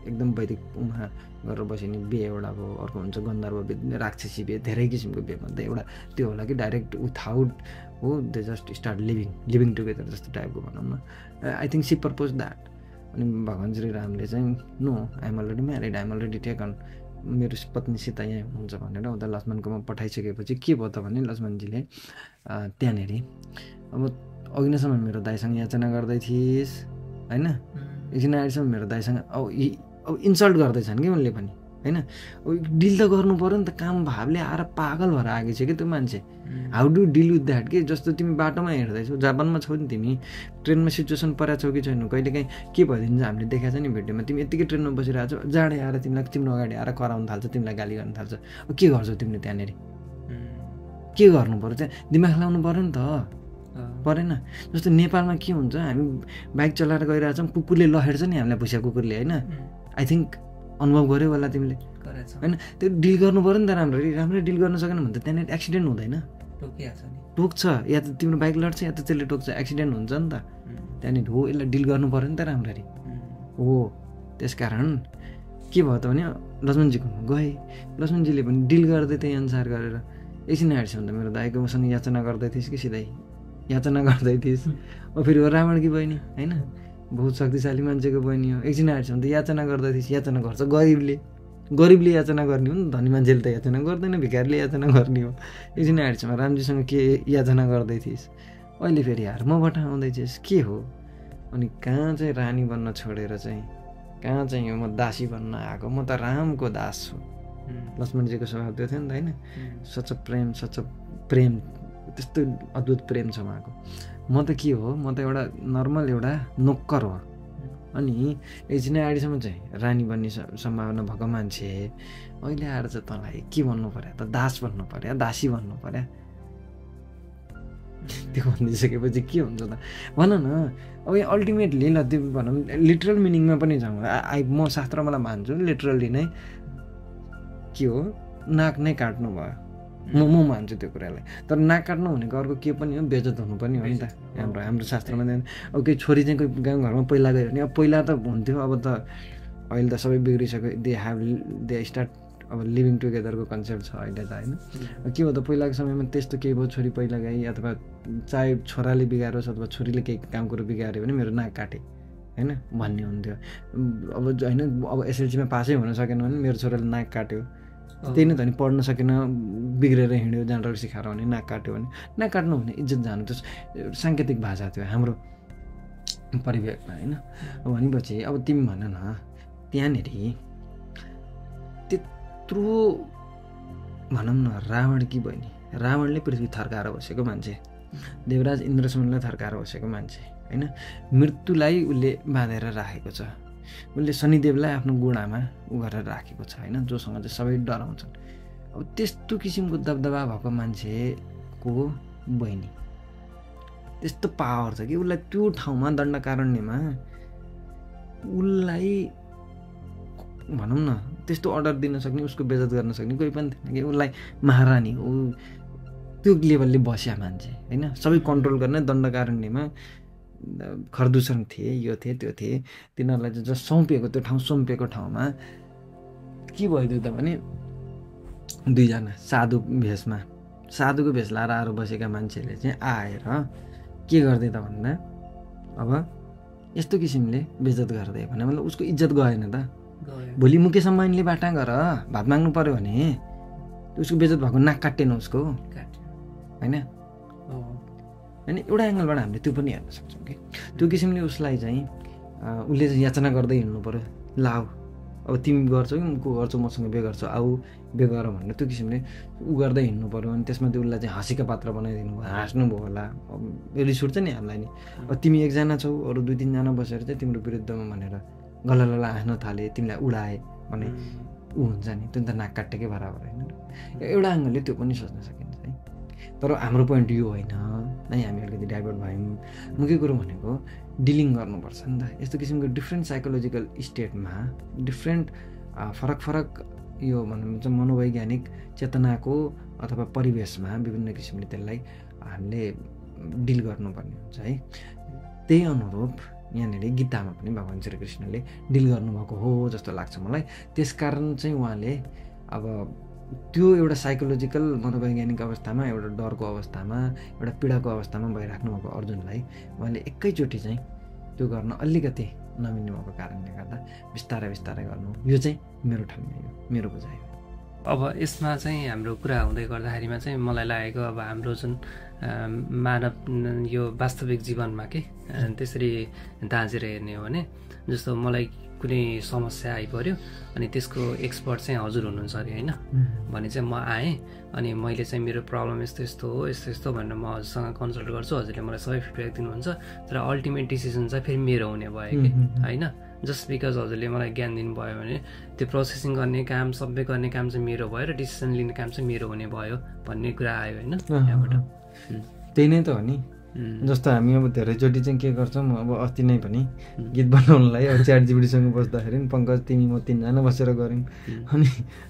एकदम वैदिकमा गरेर बस्ने बिहे एउटा भयो, अर्को हुन्छ गन्धर्व बिहे, राक्षसी बिहे, धेरै किसिमको बिहे भन्दा एउटा त्यो होला कि डाइरेक्ट विथआउट हो they just start living together जस्तो टाइपको भनौँ न। I think she propose that. अनि भगवान् श्रीरामले चाहिँ no I'm already married, I'm already taken, मेरो पत्नीसित यहाँ हुन्छ भनेर उता लक्ष्मणकोमा पठाइसकेपछि के भयो त भने लक्ष्मणजीले त्यहाँनिर अब अघि नैसम्म मेरो दाइसँग याचना गर्दै थिइस् होइन, एकछिन अहिलेसम्म मेरो दाइसँग अब इन्सल्ट गर्दैछन् कि उनले पनि होइन। अब डिल त गर्नु पऱ्यो नि त, काम भावले आएर पागल भएर आएको छ कि त्यो मान्छे। How do deal with that कि जस्तो तिमी बाटोमा हिँड्दैछौ, जापानमा छौ नि तिमी, ट्रेनमा सिचुएसन परेको छौ कि छैन, कहिलेकाहीँ के भइदिन्छ हामीले देखाएको छ नि भिडियोमा, तिमी यत्तिकै ट्रेनमा बसिरहेको छौ, जाडे आएर तिमीलाई तिम्रो अगाडि आएर कराउनु थाल्छ, तिमीलाई गाली गर्नु थाल्छ, अब के गर्छौ तिमीले त्यहाँनिर? के गर्नु पऱ्यो त्यहाँ? दिमाग लाउनु पऱ्यो नि त, परेन? जस्तो नेपालमा के हुन्छ, हामी बाइक चलाएर गइरहेछौँ, कुकुरले लखेड्छ नि हामीलाई, भुसिया कुकुरले होइन, आई थिङ्क अनुभव गऱ्यो होला तिमीले होइन। त्यो डिल गर्नु पऱ्यो नि त राम्ररी डिल गर्न सकेन भने त त्यहाँनिर एक्सिडेन्ट हुँदैन, टोक्छ, या त तिम्रो बाइक लड्छ या त त्यसले टोक्छ, एक्सिडेन्ट हुन्छ नि त त्यहाँनिर। हो यसलाई डिल गर्नु पऱ्यो नि त राम्ररी हो। त्यसकारण के भयो त भने लक्ष्मणजीको गएँ, लक्ष्मणजीले पनि डिल गर्दै त्यही अनुसार गरेर एकछिन आएपछि त मेरो दाइकोसँग याचना गर्दै थिइस् कि सिधै याचना गर्दै थिइस्। अब फेरि हो रावणकी बहिनी होइन, बहुत शक्तिशाली मान्छेको बहिनी हो, एकछिन आएपछि त याचना गर्दै थिइस्। याचना गर्छ गरिबले याचना गर्ने हो नि, धनी मान्छेले त याचना गर्दैन, भिखारीले याचना गर्ने हो। एकछिन आएपछि रामजीसँग के याचना गर्दै थिइस्, अहिले फेरि यार मबाट आउँदैछस् के हो? अनि कहाँ चाहिँ रानी बन्न छोडेर चाहिँ कहाँ चाहिँ यो म दासी बन्न आएको, म त रामको दास छु। लक्ष्मणजीको स्वभाव त्यो थियो नि त होइन, सच प्रेम त्यस्तो अद्भुत प्रेम छ उहाँको। म त के हो, म त एउटा नर्मल एउटा नोक्कर हो। अनि एकछिन अगाडिसम्म चाहिँ रानी बन्ने सम्भावना भएको मान्छे अहिले आएर चाहिँ तँलाई के भन्नु पर्यो त, दास भन्नु पर्यो, दासी भन्नु पर्यो। त्यो भनिदिइसकेपछि के हुन्छ त भन न। अब यहाँ अल्टिमेटली ल त्यो भनौँ लिटरल मिनिङमा पनि जाउँ, म शास्त्रमालाई मान्छु लिटरली नै के हो, नाक नै काट्नु भयो, म मान्छु त्यो कुरालाई। तर नाक काट्नु भनेको अर्को के पनि हो, बेइज्जत हुनु पनि हो नि त हाम्रो शास्त्रमा। अब केही छोरी चाहिँ कोही गाउँघरमा पहिला गयो भने, अब पहिला त हुन्थ्यो, अब त अहिले त सबै बिग्रिसक्यो, दे स्टार्ट अब लिभिङ टुगेदरको कन्सेप्ट छ अहिले त होइन। के हो त पहिलाको समयमा त्यस्तो केही भयो, छोरी पहिला गई अथवा चाहे छोराले बिगारोस् अथवा छोरीले केही काम कुरो बिगाऱ्यो भने मेरो नाक काटे होइन भन्ने हुन्थ्यो। अब होइन अब एसएलसीमा पासै हुन सकेन भने मेरो छोराले नाक काट्यो, त्यही नै त नि, पढ्न सकेन बिग्रेर हिँड्यो जनरल सिकाएर भने नाक काट्यो भने, नाक काट्नु भने इज्जत जानु, त्यो साङ्केतिक भाषा थियो हाम्रो परिवेशमा होइन। भनेपछि अब तिमी भन न त्यहाँनिर त्यत्रो भनौँ न रावणकी बहिनी, रावणले पृथ्वी थर्काएर बसेको मान्छे, देवराज इन्द्रसेनलाई थर्काएर बसेको मान्छे होइन, मृत्युलाई उसले बाँधेर राखेको छ, उसले शनिदेवलाई आफ्नो गुणामा उ गरेर राखेको छ होइन, जोसँग चाहिँ सबै डराउँछन्। अब त्यस्तो किसिमको दबदबा भएको मान्छेको बहिनी त्यस्तो पावर छ कि उसलाई त्यो ठाउँमा दण्डकारण्यमा उसलाई भनौँ न त्यस्तो अर्डर दिन सक्ने, उसको बेइज्जत गर्न सक्ने कोही पनि थिएन कि। उसलाई महारानी ऊ त्यो लेभलले बस्या मान्छे होइन, सबै कन्ट्रोल गर्ने दण्डकारण्यमा खरदूषण थिए, यो थिए त्यो थिए, तिनीहरूलाई चाहिँ जस्ट सुम्पिएको त्यो ठाउँ सुम्पिएको ठाउँमा के भइदियो त भने दुईजना साधुको भेष लाएर आएर बसेका मान्छेले चाहिँ आएर के गर्दै त भन्दा अब यस्तो किसिमले बेइज्जत गर्दै भने मतलब उसको इज्जत गएन त। भोलि मुकेश अम्बानीले बाटा गर भात माग्नु पऱ्यो भने उसको बेइज्जत भएको नाक काटेन उसको होइन। होइन एउटा एङ्गलबाट हामीले त्यो पनि हेर्न सक्छौँ कि त्यो किसिमले उसलाई चाहिँ उसले चाहिँ याचना गर्दै हिँड्नु पऱ्यो, लाऊ अब तिमी गर्छौ कि को गर्छौ मसँग बे गर्छौ आऊ बे गर भनेर त्यो किसिमले ऊ गर्दै हिँड्नु पऱ्यो। अनि त्यसमा त्यो उसलाई चाहिँ हाँसीका पात्र बनाइदिनु भयो, हाँस्नुभयो होला, रिस उठ्छ नि हामीलाई नि। अब तिमी एकजना छौ, अरू 2-3 जना बसेर चाहिँ तिम्रो विरुद्धमा भनेर गललला हाँस्न थाले, तिमीलाई उडाए भने ऊ हुन्छ नि, त्यो त नाक काटेकै बराबर होइन। एउटा एङ्गलले त्यो पनि सोच्न सकिन्छ है। तर हाम्रो पोइन्ट यो होइन है, हामी अलिकति डाइभर्ट भयौँ। मुख्य कुरो भनेको डिलिङ गर्नुपर्छ नि त यस्तो किसिमको डिफ्रेन्ट साइकोलोजिकल स्टेटमा, डिफ्रेन्ट फरक यो भनौँ चाहिँ मनोवैज्ञानिक चेतनाको अथवा परिवेशमा विभिन्न किसिमले त्यसलाई हामीले डिल गर्नुपर्ने हुन्छ है। त्यही अनुरूप यहाँनिर गीतामा पनि भगवान् श्रीकृष्णले डिल गर्नुभएको हो जस्तो लाग्छ मलाई। त्यसकारण चाहिँ उहाँले अब त्यो एउटा साइकोलोजिकल मनोवैज्ञानिक अवस्थामा, एउटा डरको अवस्थामा, एउटा पीडाको अवस्थामा भइराख्नु भएको अर्जुनलाई उहाँले एकैचोटि चाहिँ त्यो गर्न अलिकति नमिल्नु भएको कारणले गर्दा बिस्तारै बिस्तारै गर्नु, यो चाहिँ मेरो ठाउँमा यो मेरो बुझाइ हो।
अब यसमा चाहिँ हाम्रो कुरा हुँदै गर्दाखेरिमा चाहिँ मलाई लागेको अब हाम्रो जुन मानव यो वास्तविक जीवनमा के त्यसरी दाँजेर हेर्ने हो भने, जस्तो मलाई कुनै समस्या आइपऱ्यो अनि त्यसको एक्सपर्ट चाहिँ हजुर हुनुहुन्छ अरे होइन भने चाहिँ म आएँ अनि मैले चाहिँ मेरो प्रब्लम यस्तो यस्तो हो, यस्तो यस्तो भनेर म हजुरसँग कन्सल्ट गर्छु, हजुरले मलाई सबै फिडब्याक दिनुहुन्छ, तर अल्टिमेट डिसिजन चाहिँ फेरि मेरो हुने भयो कि होइन। जस्ट बिकज हजुरले मलाई ज्ञान दिनुभयो भने त्यो प्रोसेसिङ गर्ने काम, सबै गर्ने काम चाहिँ मेरो भयो र डिसिसन लिने काम चाहिँ मेरो हुने भयो भन्ने कुरा आयो होइन यहाँबाट।
त्यही नै त हो नि। जस्तो हामी अब धेरैचोटि चाहिँ के गर्छौँ, अब अस्ति नै पनि गीत बनाउनलाई अब च्याट जिपीटीसँग बस्दाखेरि पङ्कज तिमी म 3 जना बसेर गऱ्यौँ अनि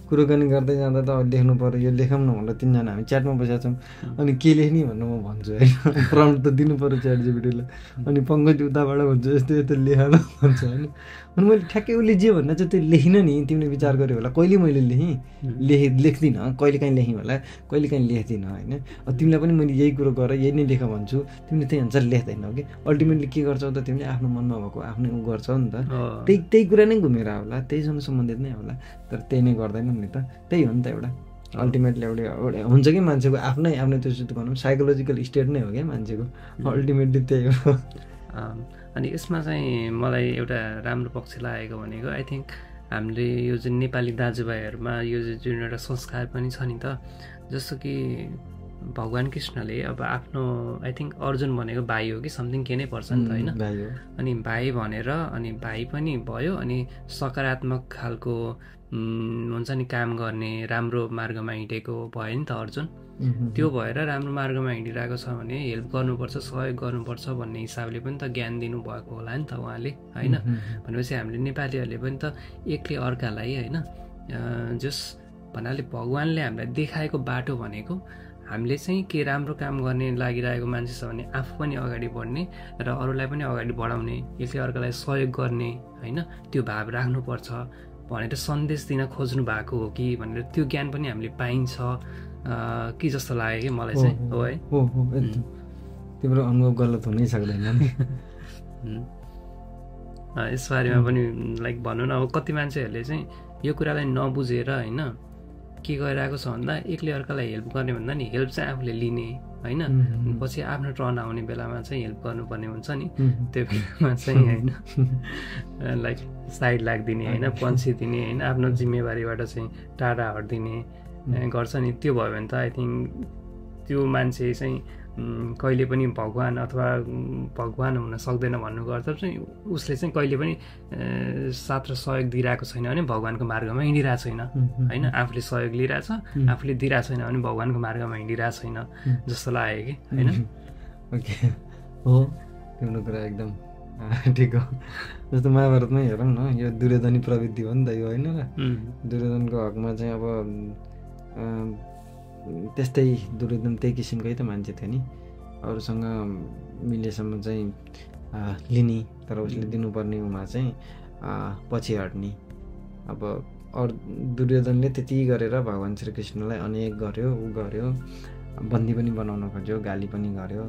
कुरोकानी गर्दै जाँदा त लेख्नु पऱ्यो, यो लेखौँ न भनेर 3 जना हामी च्याटमा बसेका छौँ अनि के लेख्ने भनेर म भन्छु होइन, प्रम्प्ट त दिनु पऱ्यो च्याट जिपीटीलाई। अनि पङ्कज उताबाट भन्छु यस्तो यस्तो लेख न भन्छ होइन। अनि मैले ठ्याक्कै उसले जे भन्दा चाहिँ त्यो लेखिनँ नि, तिमीले विचार गर्यो होला। कहिले मैले लेख्दिनँ, कहिले काहीँ लेखेँ होला, कहिले काहीँ लेख्दिनँ होइन। तिमीलाई पनि मैले यही कुरो गर, यही नै लेख भन्छु, तिमीले त्यही अनुसार लेख्दैनौ कि। अल्टिमेटली के गर्छौ त तिमीले आफ्नो मनमा भएको आफ्नै उ गर्छौ नि त, त्यही कुरा नै घुमेर होला, त्यहीसँग सम्बन्धित नै होला, तर त्यही नै गर्दैनौ नि त। त्यही हो नि त एउटा अल्टिमेटली एउटा हुन्छ कि मान्छेको आफ्नै त्यो भनौँ साइकोलोजिकल स्टेट नै हो क्या मान्छेको, अल्टिमेटली त्यही हो।
अनि यसमा चाहिँ मलाई एउटा राम्रो पक्ष लागेको भनेको आई थिङ्क हामीले यो जुन नेपाली दाजुभाइहरूमा यो जुन एउटा संस्कार पनि छ नि त, जस्तो कि भगवान् कृष्णले अब आफ्नो आई थिङ्क अर्जुन भनेको भाइ हो कि समथिङ के नै पर्छ नि त होइन। अनि भाइ भनेर अनि भाइ पनि भयो अनि सकारात्मक खालको हुन्छ नि काम गर्ने राम्रो मार्गमा हिँडेको भयो नि त अर्जुन। त्यो भएर राम्रो मार्गमा हिँडिरहेको छ भने हेल्प गर्नुपर्छ, सहयोग गर्नुपर्छ भन्ने हिसाबले पनि त ज्ञान दिनुभएको होला नि त उहाँले होइन। भनेपछि हामीले नेपालीहरूले पनि त एकले अर्कालाई होइन जस भन्नाले भगवान्ले हामीलाई देखाएको बाटो भनेको हामीले चाहिँ के राम्रो काम गर्ने लागिरहेको मान्छे छ भने आफू पनि अगाडि बढ्ने र अरूलाई पनि अगाडि बढाउने, एकले अर्कालाई सहयोग गर्ने होइन, त्यो भाव राख्नुपर्छ भनेर सन्देश दिन खोज्नु भएको हो कि भनेर त्यो ज्ञान पनि हामीले पाइन्छ कि जस्तो लाग्यो कि मलाई चाहिँ। हो है,
हो एकदम तिम्रो अनुभव गलत हुनै सक्दैन नि।
यस बारेमा पनि लाइक भनौँ न अब कति मान्छेहरूले चाहिँ यो कुरालाई नबुझेर होइन के गरिरहेको छ भन्दा एकले अर्कालाई हेल्प गर्ने भन्दा नि हेल्प चाहिँ आफूले लिने होइन, पछि आफ्नो टर्न आउने बेलामा चाहिँ हेल्प गर्नुपर्ने हुन्छ नि, त्यो बेलामा चाहिँ होइन लाइक साइड लाग्दिने होइन, पन्सिदिने होइन, आफ्नो जिम्मेवारीबाट चाहिँ टाढा हटिदिने गर्छ नि। त्यो भयो भने त आई थिङ्क त्यो मान्छे चाहिँ कहिले पनि भगवान् अथवा भगवान् हुन सक्दैन भन्नुको अर्थ चाहिँ उसले चाहिँ कहिले पनि साथ र सहयोग दिइरहेको छैन भने भगवान्को मार्गमा हिँडिरहेको छैन होइन। आफूले सहयोग लिइरहेछ, आफूले दिइरहेको छैन भने भगवान्को मार्गमा हिँडिरहेको छैन जस्तो लाग्यो कि होइन।
ओके हो, तिम्रो कुरा एकदम ठिक हो। जस्तो महाभारतमै हेरौँ न, यो दुर्योधनी प्रवृत्ति हो नि त यो होइन र। दुर्योधनको हकमा चाहिँ अब त्यस्तै दुर्योधन त्यही किसिमकै त मान्छे थियो नि, अरूसँग मिलेसम्म चाहिँ लिने, तर उसले दिनुपर्ने उमा चाहिँ पछि हट्ने। अब दुर्योधनले त्यति गरेर भगवान् श्रीकृष्णलाई अनेक गर्यो, ऊ गर्यो, बन्दी पनि बनाउन खोज्यो, गाली पनि गर्यो,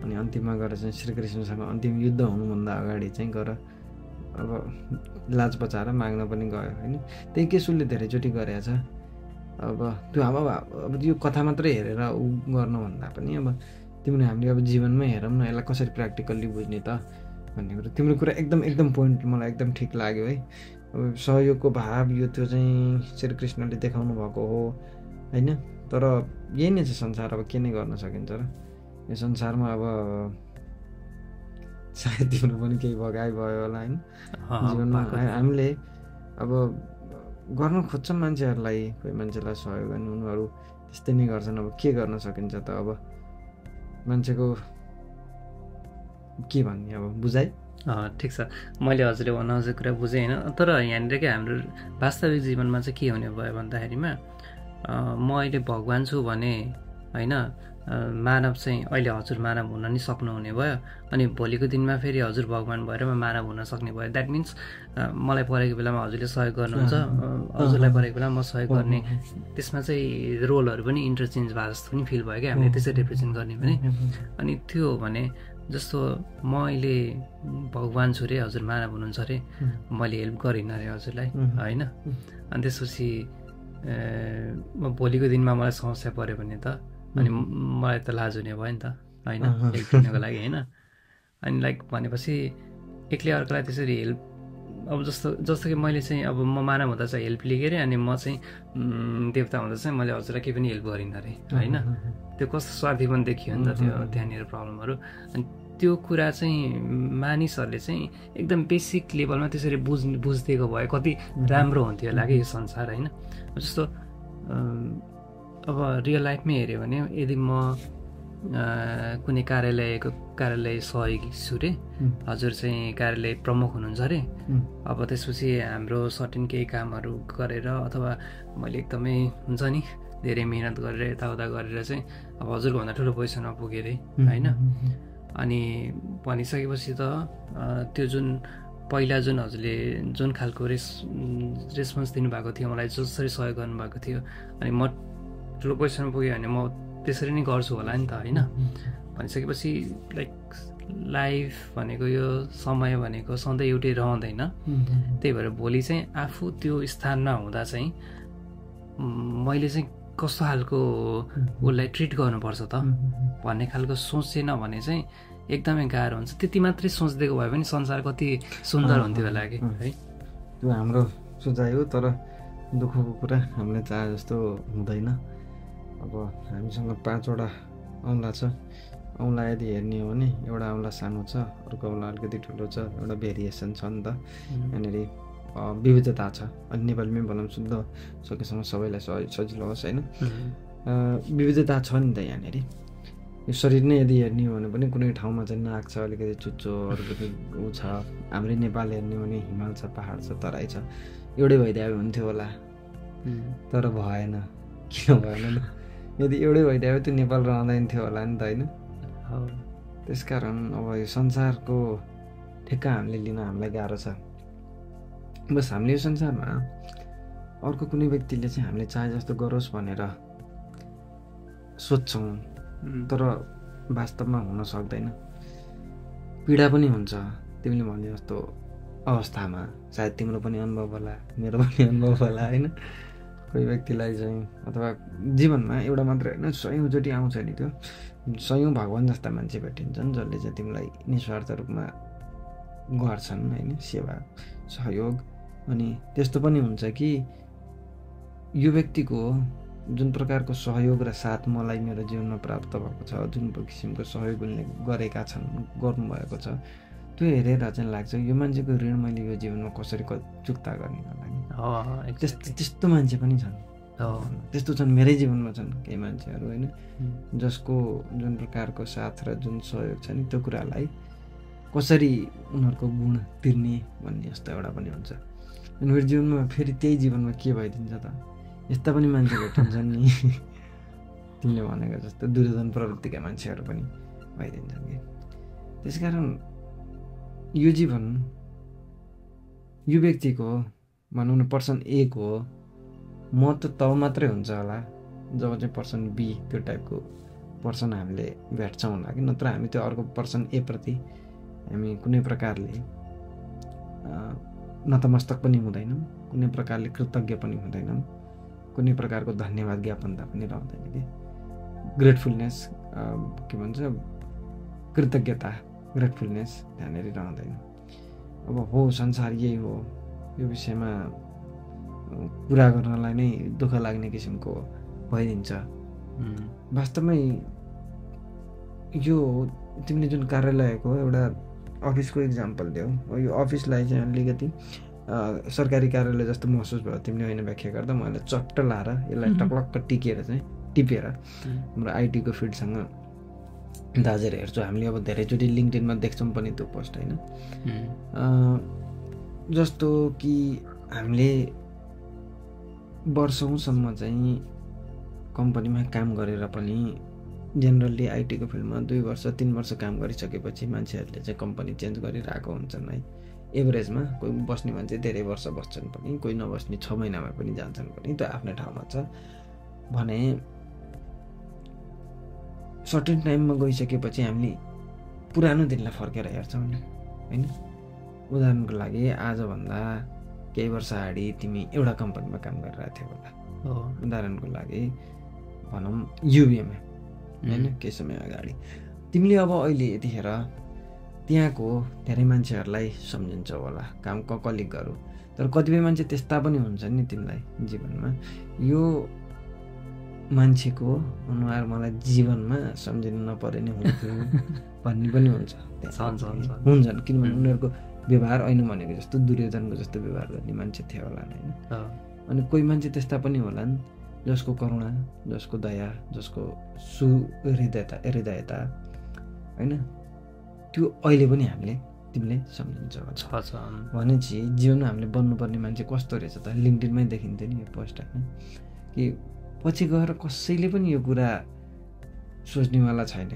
अनि अन्तिममा गएर चाहिँ श्रीकृष्णसँग अन्तिम युद्ध हुनुभन्दा अगाडि चाहिँ गएर अब लाज बचाएर माग्न पनि गयो होइन। त्यही केस उसले धेरैचोटि गरेको छ। अब त्यो अब यो कथा मात्रै हेरेर ऊ गर्नुभन्दा पनि अब तिम्रो हामीले अब जीवनमै हेरौँ न, यसलाई कसरी प्र्याक्टिकल्ली बुझ्ने त भन्ने कुरो। तिम्रो कुरा एकदम पोइन्ट मलाई एकदम ठिक लाग्यो है। अब सहयोगको भाव यो त्यो चाहिँ श्रीकृष्णले देखाउनु भएको हो होइन, तर यही नै छ संसार। अब के नै गर्न सकिन्छ र यो संसारमा। अब सायद तिम्रो पनि केही भगाइ भयो होला होइन जीवनमा। हामीले अब गर्न खोज्छौँ मान्छेहरूलाई, कोही मान्छेलाई सहयोग गर्ने, उनीहरू त्यस्तै नै गर्छन्। अब के गर्न सकिन्छ त, अब मान्छेको के भन्ने अब बुझाइ।
ठिक छ, मैले हजुरले भन्नु खोजेको कुरा बुझेँ होइन। तर यहाँनिर क्या हाम्रो वास्तविक जीवनमा चाहिँ के हुने भयो भन्दाखेरिमा म अहिले भगवान् छु भने होइन, मानव चाहिँ अहिले हजुर मानव हुन नि सक्नुहुने भयो, अनि भोलिको दिनमा फेरि हजुर भगवान् भएर मानव हुन सक्ने भयो। द्याट मिन्स मलाई परेको बेलामा हजुरले सहयोग गर्नुहुन्छ, हजुरलाई परेको बेलामा म सहयोग गर्ने, त्यसमा चाहिँ रोलहरू पनि इन्टरचेन्ज भए जस्तो पनि फिल भयो क्या, हामीले त्यसरी रिप्रेजेन्ट गर्ने पनि। अनि त्यो हो भने जस्तो म अहिले भगवान् छु रे, हजुर मानव हुनुहुन्छ अरे, मैले हेल्प गरिनँ अरे हजुरलाई, होइन। अनि त्यसपछि भोलिको दिनमा मलाई समस्या पऱ्यो भने त अनि मलाई त लाज हुने भयो नि त, होइन, हेल्प दिनको लागि, होइन। अनि लाइक भनेपछि एकले अर्कोलाई त्यसरी हेल्प, अब जस्तो कि मैले चाहिँ अब म मानव हुँदा चाहिँ हेल्प लिएँ अरे, अनि म चाहिँ देवता हुँदा चाहिँ मैले हजुरलाई केही पनि हेल्प गरिनँ अरे, होइन। त्यो कस्तो स्वार्थी पनि देखियो नि त त्यो त्यहाँनिर प्रब्लमहरू। अनि त्यो कुरा चाहिँ मानिसहरूले चाहिँ एकदम बेसिक लेभलमा त्यसरी बुझिदिएको भए कति राम्रो हुन्थ्यो होला कि यो संसार, होइन। जस्तो अब रियल लाइफमै हेऱ्यो भने यदि म कुनै कार्यालय सहयोगी छु रे, हजुर चाहिँ कार्यालय प्रमुख हुनुहुन्छ अरे, अब त्यसपछि हाम्रो सर्टेन केही कामहरू गरेर अथवा मैले एकदमै हुन्छ नि धेरै मिहिनेत गरेर यताउता गरेर चाहिँ अब हजुरको भन्दा ठुलो पोजिसनमा पुगेँ अरे, होइन। अनि भनिसकेपछि त त्यो जुन पहिला जुन हजुरले जुन खालको रेस्पोन्स दिनुभएको थियो, मलाई जसरी सहयोग गर्नुभएको थियो, अनि म ठुलो पोजिसनमा पुग्यो भने म त्यसरी नै गर्छु होला नि त, होइन। भनिसकेपछि लाइक लाइफ भनेको यो समय भनेको सधैँ एउटै रहँदैन। त्यही भएर भोलि चाहिँ आफू त्यो स्थानमा हुँदा चाहिँ मैले चाहिँ कस्तो खालको उसलाई ट्रिट गर्नुपर्छ त भन्ने खालको सोचेन भने चाहिँ एकदमै गाह्रो हुन्छ। त्यति मात्रै सोचिदिएको भए पनि संसार कति सुन्दर हुन्थ्यो होला कि, है।
त्यो हाम्रो सोचाइ हो, तर दुःखको कुरा हामीले चाहे जस्तो हुँदैन। अब हामीसँग 5वटा औँला छ, औँला यदि हेर्ने हो भने एउटा औँला सानो छ, अर्को औँला अलिकति ठुलो छ, एउटा भेरिएसन छ नि त, यहाँनिर विविधता छ। अनि नेपालीमै भनौँ शुद्ध सकेसम्म सबैलाई सजिलो होस्, होइन। विविधता छ नि त यहाँनिर। यो शरीर नै यदि हेर्ने हो भने पनि कुनै ठाउँमा चाहिँ नाक छ, अलिकति चुच्चो, अलिकति ऊ छ। हाम्रै नेपाल हेर्ने हो भने हिमाल छ, पहाड छ, तराई छ, एउटै भइदियो हुन्थ्यो होला, तर भएन। किन भएन? यदि एउटै भइदियो त्यो नेपाल रहँदैन थियो होला नि त, होइन। त्यसकारण अब यो संसारको ठेक्का हामीले लिन हामीलाई गाह्रो छ। बस हामीले यो संसारमा अर्को कुनै व्यक्तिले चाहिँ हामीले चाहे जस्तो गरोस् भनेर सोध्छौँ, तर वास्तवमा हुन सक्दैन। पीडा पनि हुन्छ तिमीले भने जस्तो अवस्थामा। सायद तिम्रो पनि अनुभव होला, मेरो पनि अनुभव होला, होइन। कोही व्यक्तिलाई चाहिँ अथवा जीवनमा एउटा मात्रै होइन, 100औँचोटि आउँछ नि त्यो। 100औँ भगवान् जस्ता मान्छे भेटिन्छन् जसले चाहिँ तिमीलाई निस्वार्थ रूपमा गर्छन्, होइन, सेवा सहयोग। अनि त्यस्तो पनि हुन्छ कि यो व्यक्तिको जुन प्रकारको सहयोग र साथ मलाई मेरो जीवनमा प्राप्त भएको छ, जुन किसिमको सहयोग उनले गरेका छन्, गर्नुभएको छ, त्यो हेरेर चाहिँ लाग्छ यो मान्छेको ऋण मैले यो जीवनमा कसरी चुक्ता गर्ने होला नि। त्यस्तो मान्छे पनि छन्, त्यस्तो छन्, मेरै जीवनमा छन् केही मान्छेहरू, होइन, जसको जुन प्रकारको साथ र जुन सहयोग छ नि त्यो कुरालाई कसरी उनीहरूको गुण तिर्ने भन्ने जस्तो एउटा पनि हुन्छ। अनि मेरो जीवनमा फेरि त्यही जीवनमा के भइदिन्छ त, यस्ता पनि मान्छे भेटिन्छन् नि। तिमीले भनेको जस्तो दुर्योधन प्रवृत्तिका मान्छेहरू पनि भइदिन्छन् कि। त्यसकारण यो जीवन यो व्यक्तिको भनौँ न पर्सन ए को महत्त्व तब मात्रै हुन्छ होला जब चाहिँ पर्सन बी त्यो टाइपको पर्सन हामीले भेट्छौँ होला कि। नत्र हामी त्यो अर्को पर्सन ए प्रति हामी कुनै प्रकारले नतमस्तक पनि हुँदैनौँ, कुनै प्रकारले कृतज्ञ पनि हुँदैनौँ, कुनै प्रकारको धन्यवाद ज्ञापनता पनि रहँदैन कि। ग्रेटफुलनेस के भन्छ, कृतज्ञता, ग्रेटफुलनेस त्यहाँनिर रहँदैन। अब हो संसार यही हो, यो विषयमा कुरा गर्नलाई नै दुःख लाग्ने किसिमको भइदिन्छ। वास्तवमै यो तिमीले जुन कार्यालयको एउटा अफिसको इक्जाम्पल दियौ, यो अफिसलाई चाहिँ अलिकति सरकारी कार्यालय जस्तो महसुस भयो तिमीले होइन व्याख्या गर्दा। मैले चट्ट लाएर यसलाई टक्लक्क टिपेर हाम्रो आइटीको फिल्डसँग दाजेर हेर्छु। हामीले अब धेरैचोटि लिङ्क्डइनमा देख्छौँ पनि त्यो पोस्ट, होइन। जस्तो कि हामीले वर्षौँसम्म चाहिँ कम्पनीमा काम गरेर पनि जेनरली आइटीको फिल्डमा 2 वर्ष 3 वर्ष काम गरिसकेपछि मान्छेहरूले चाहिँ कम्पनी चेन्ज गरिरहेको हुन्छन् है। एभरेजमा कोही बस्ने मान्छे धेरै वर्ष बस्छन् पनि, कोही नबस्ने 6 महिनामा पनि जान्छन् पनि, त्यो आफ्नै ठाउँमा छ। भने सर्टेन टाइममा गइसकेपछि हामीले पुरानो दिनलाई फर्केर हेर्छौँ नि होइन। उदाहरणको लागि आजभन्दा केही वर्ष अगाडि तिमी एउटा कम्पनीमा काम गरिरहेको थियौ होला। उदाहरणको लागि भनौँ युबिएममा होइन, केही समय अगाडि तिमीले अब अहिले यतिखेर त्यहाँको धेरै मान्छेहरूलाई सम्झिन्छौ होला, कामको कलिगहरू। तर कतिपय मान्छे त्यस्ता पनि हुन्छन् नि तिमीलाई जीवनमा, यो मान्छेको अनुहार मलाई जीवनमा सम्झिनु नपरे नै हुन्थ्यो भन्ने पनि हुन्छन्। किनभने उनीहरूको व्यवहार ऐन भनेको जस्तो दुर्योधनको जस्तो व्यवहार गर्ने मान्छे थियो होला होइन। अनि कोही मान्छे त्यस्ता पनि होलान् जसको करुणा, जसको दया, जसको हृदयता होइन, त्यो अहिले पनि हामीले तिमीले सम्झिन्छौ भनेपछि जीवनमा हामीले बन्नुपर्ने मान्छे कस्तो रहेछ त लिङ्क्डइनमै देखिन्थ्यो नि यो पोस्ट होइन। कि पछि गएर कसैले पनि यो कुरा सोच्नेवाला छैन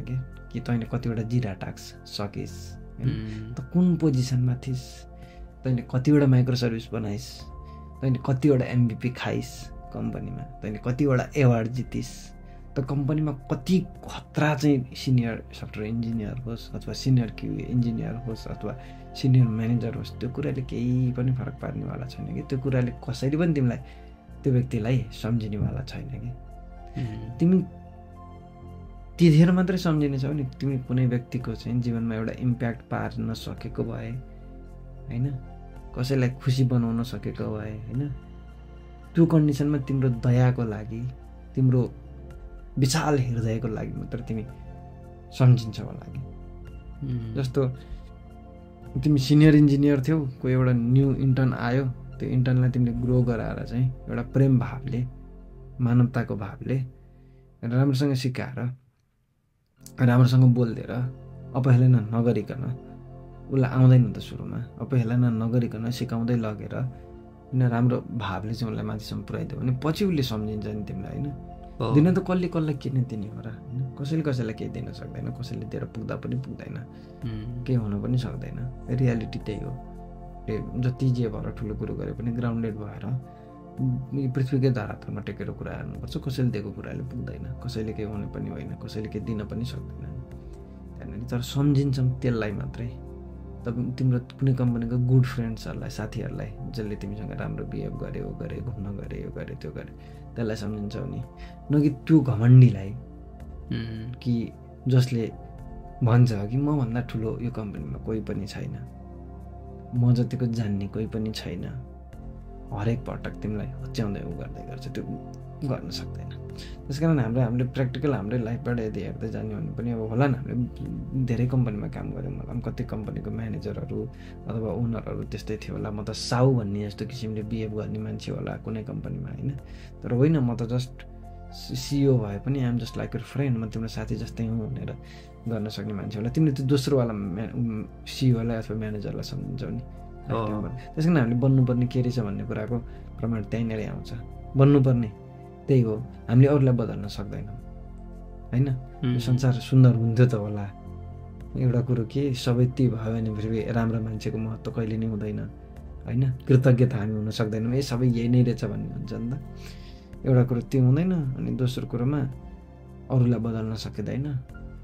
कि तैँले कतिवटा जिरा टास्क सकिस् होइन, त कुन पोजिसनमा थिइस्, तैँले कतिवटा माइक्रो सर्भिस बनाइस्, तैँले कतिवटा MVP खाइस् कम्पनीमा, तैँले कतिवटा एवार्ड जितिस्, त कम्पनीमा कति खतरा चाहिँ सिनियर सफ्टवेयर इन्जिनियर होस् अथवा सिनियर क्युए इन्जिनियर होस् अथवा सिनियर म्यानेजर होस्, त्यो कुराले केही पनि फरक पार्नेवाला छैन कि। त्यो कुराले कसैले पनि तिमीलाई त्यो व्यक्तिलाई सम्झिनेवाला छैन कि। तिमी त्यतिखेर मात्रै सम्झिनेछौ नि तिमी कुनै व्यक्तिको चाहिँ जीवनमा एउटा इम्प्याक्ट पार्न सकेको भए होइन, कसैलाई खुसी बनाउन सकेको भए होइन, त्यो कन्डिसनमा तिम्रो दयाको लागि, तिम्रो विशाल हृदयको लागि मात्र तिमी सम्झिन्छौ होला कि। जस्तो तिमी सिनियर इन्जिनियर थियौ, कोही एउटा न्यू इन्टर्न आयो, त्यो इन्टर्नलाई तिमीले ग्रो गराएर चाहिँ एउटा प्रेम भावले, मानवताको भावले राम्रोसँग सिकाएर, राम्रोसँग बोलिदिएर, अपहेलना नगरिकन, उसलाई आउँदैन त सुरुमा, अपहेलना नगरिकन सिकाउँदै लगेर होइन राम्रो भावले चाहिँ उसलाई माथिसम्म पुऱ्याइदियो भने पछि उसले सम्झिन्छ नि तिमीलाई होइन। दिन त कसलाई के नै दिने हो र होइन, कसैलाई केही दिन सक्दैन, कसैले दिएर पुग्दा पनि पुग्दैन, केही हुन पनि सक्दैन। रियालिटी त्यही हो। जति जे भएर ठुलो कुरो गरे पनि ग्राउन्डेड भएर पृथ्वीकै धरातलमा टेकेर कुरा गर्नुपर्छ। कसैले दिएको कुराले पुग्दैन, कसैले केही हुने पनि होइन, कसैले केही दिन पनि सक्दैन त्यहाँनिर। तर सम्झिन्छौँ त्यसलाई मात्रै। त तिम्रो कुनै कम्पनीको गुड फ्रेन्ड्सहरूलाई, साथीहरूलाई, जसले तिमीसँग राम्रो बिहेभ गरे, हो गरे, घुम्न गरे, यो गरे, त्यो गरे, त्यसलाई सम्झिन्छौ नि, न कि त्यो घमण्डीलाई कि जसले भन्छ कि मभन्दा ठुलो यो कम्पनीमा कोही पनि छैन, म जतिको जान्ने कोही पनि छैन, हरेक पटक तिमीलाई हच्याउँदै उ गर्दै गर्छ, त्यो गर्न सक्दैन। त्यस कारण हामीले प्र्याक्टिकल हाम्रै लाइफबाट यदि हेर्दै जाने भने पनि अब होला नि, हामीले धेरै कम्पनीमा काम गऱ्यौँ होला, कति कम्पनीको म्यानेजरहरू अथवा ओनरहरू त्यस्तै थियो होला। म त साउ भन्ने जस्तो किसिमले बिहेभ गर्ने मान्छे होला कुनै कम्पनीमा होइन। तर होइन, म त जस्ट CEO भए पनि I'm just like your friend, म तिम्रो साथी जस्तै हुँ भनेर गर्न सक्ने मान्छे होला। तिमीले त्यो दोस्रोवाला CEOलाई अथवा म्यानेजरलाई सम्झिन्छौ नि। त्यस कारण हामीले बन्नुपर्ने के रहेछ भन्ने कुराको प्रमाण त्यहीँनिर आउँछ। बन्नुपर्ने त्यही हो, हामीले अरूलाई बदल्न सक्दैनौँ होइन। यो संसार सुन्दर हुन्थ्यो त होला। एउटा कुरो के सबै त्यही भयो भने फेरि राम्रो मान्छेको महत्त्व कहिले नै हुँदैन होइन। कृतज्ञता हामी हुन सक्दैनौँ, ए सबै यही नै रहेछ भन्ने हुन्छ नि त। एउटा कुरो त्यो हुँदैन। अनि दोस्रो कुरोमा अरूलाई बदल्न सकिँदैन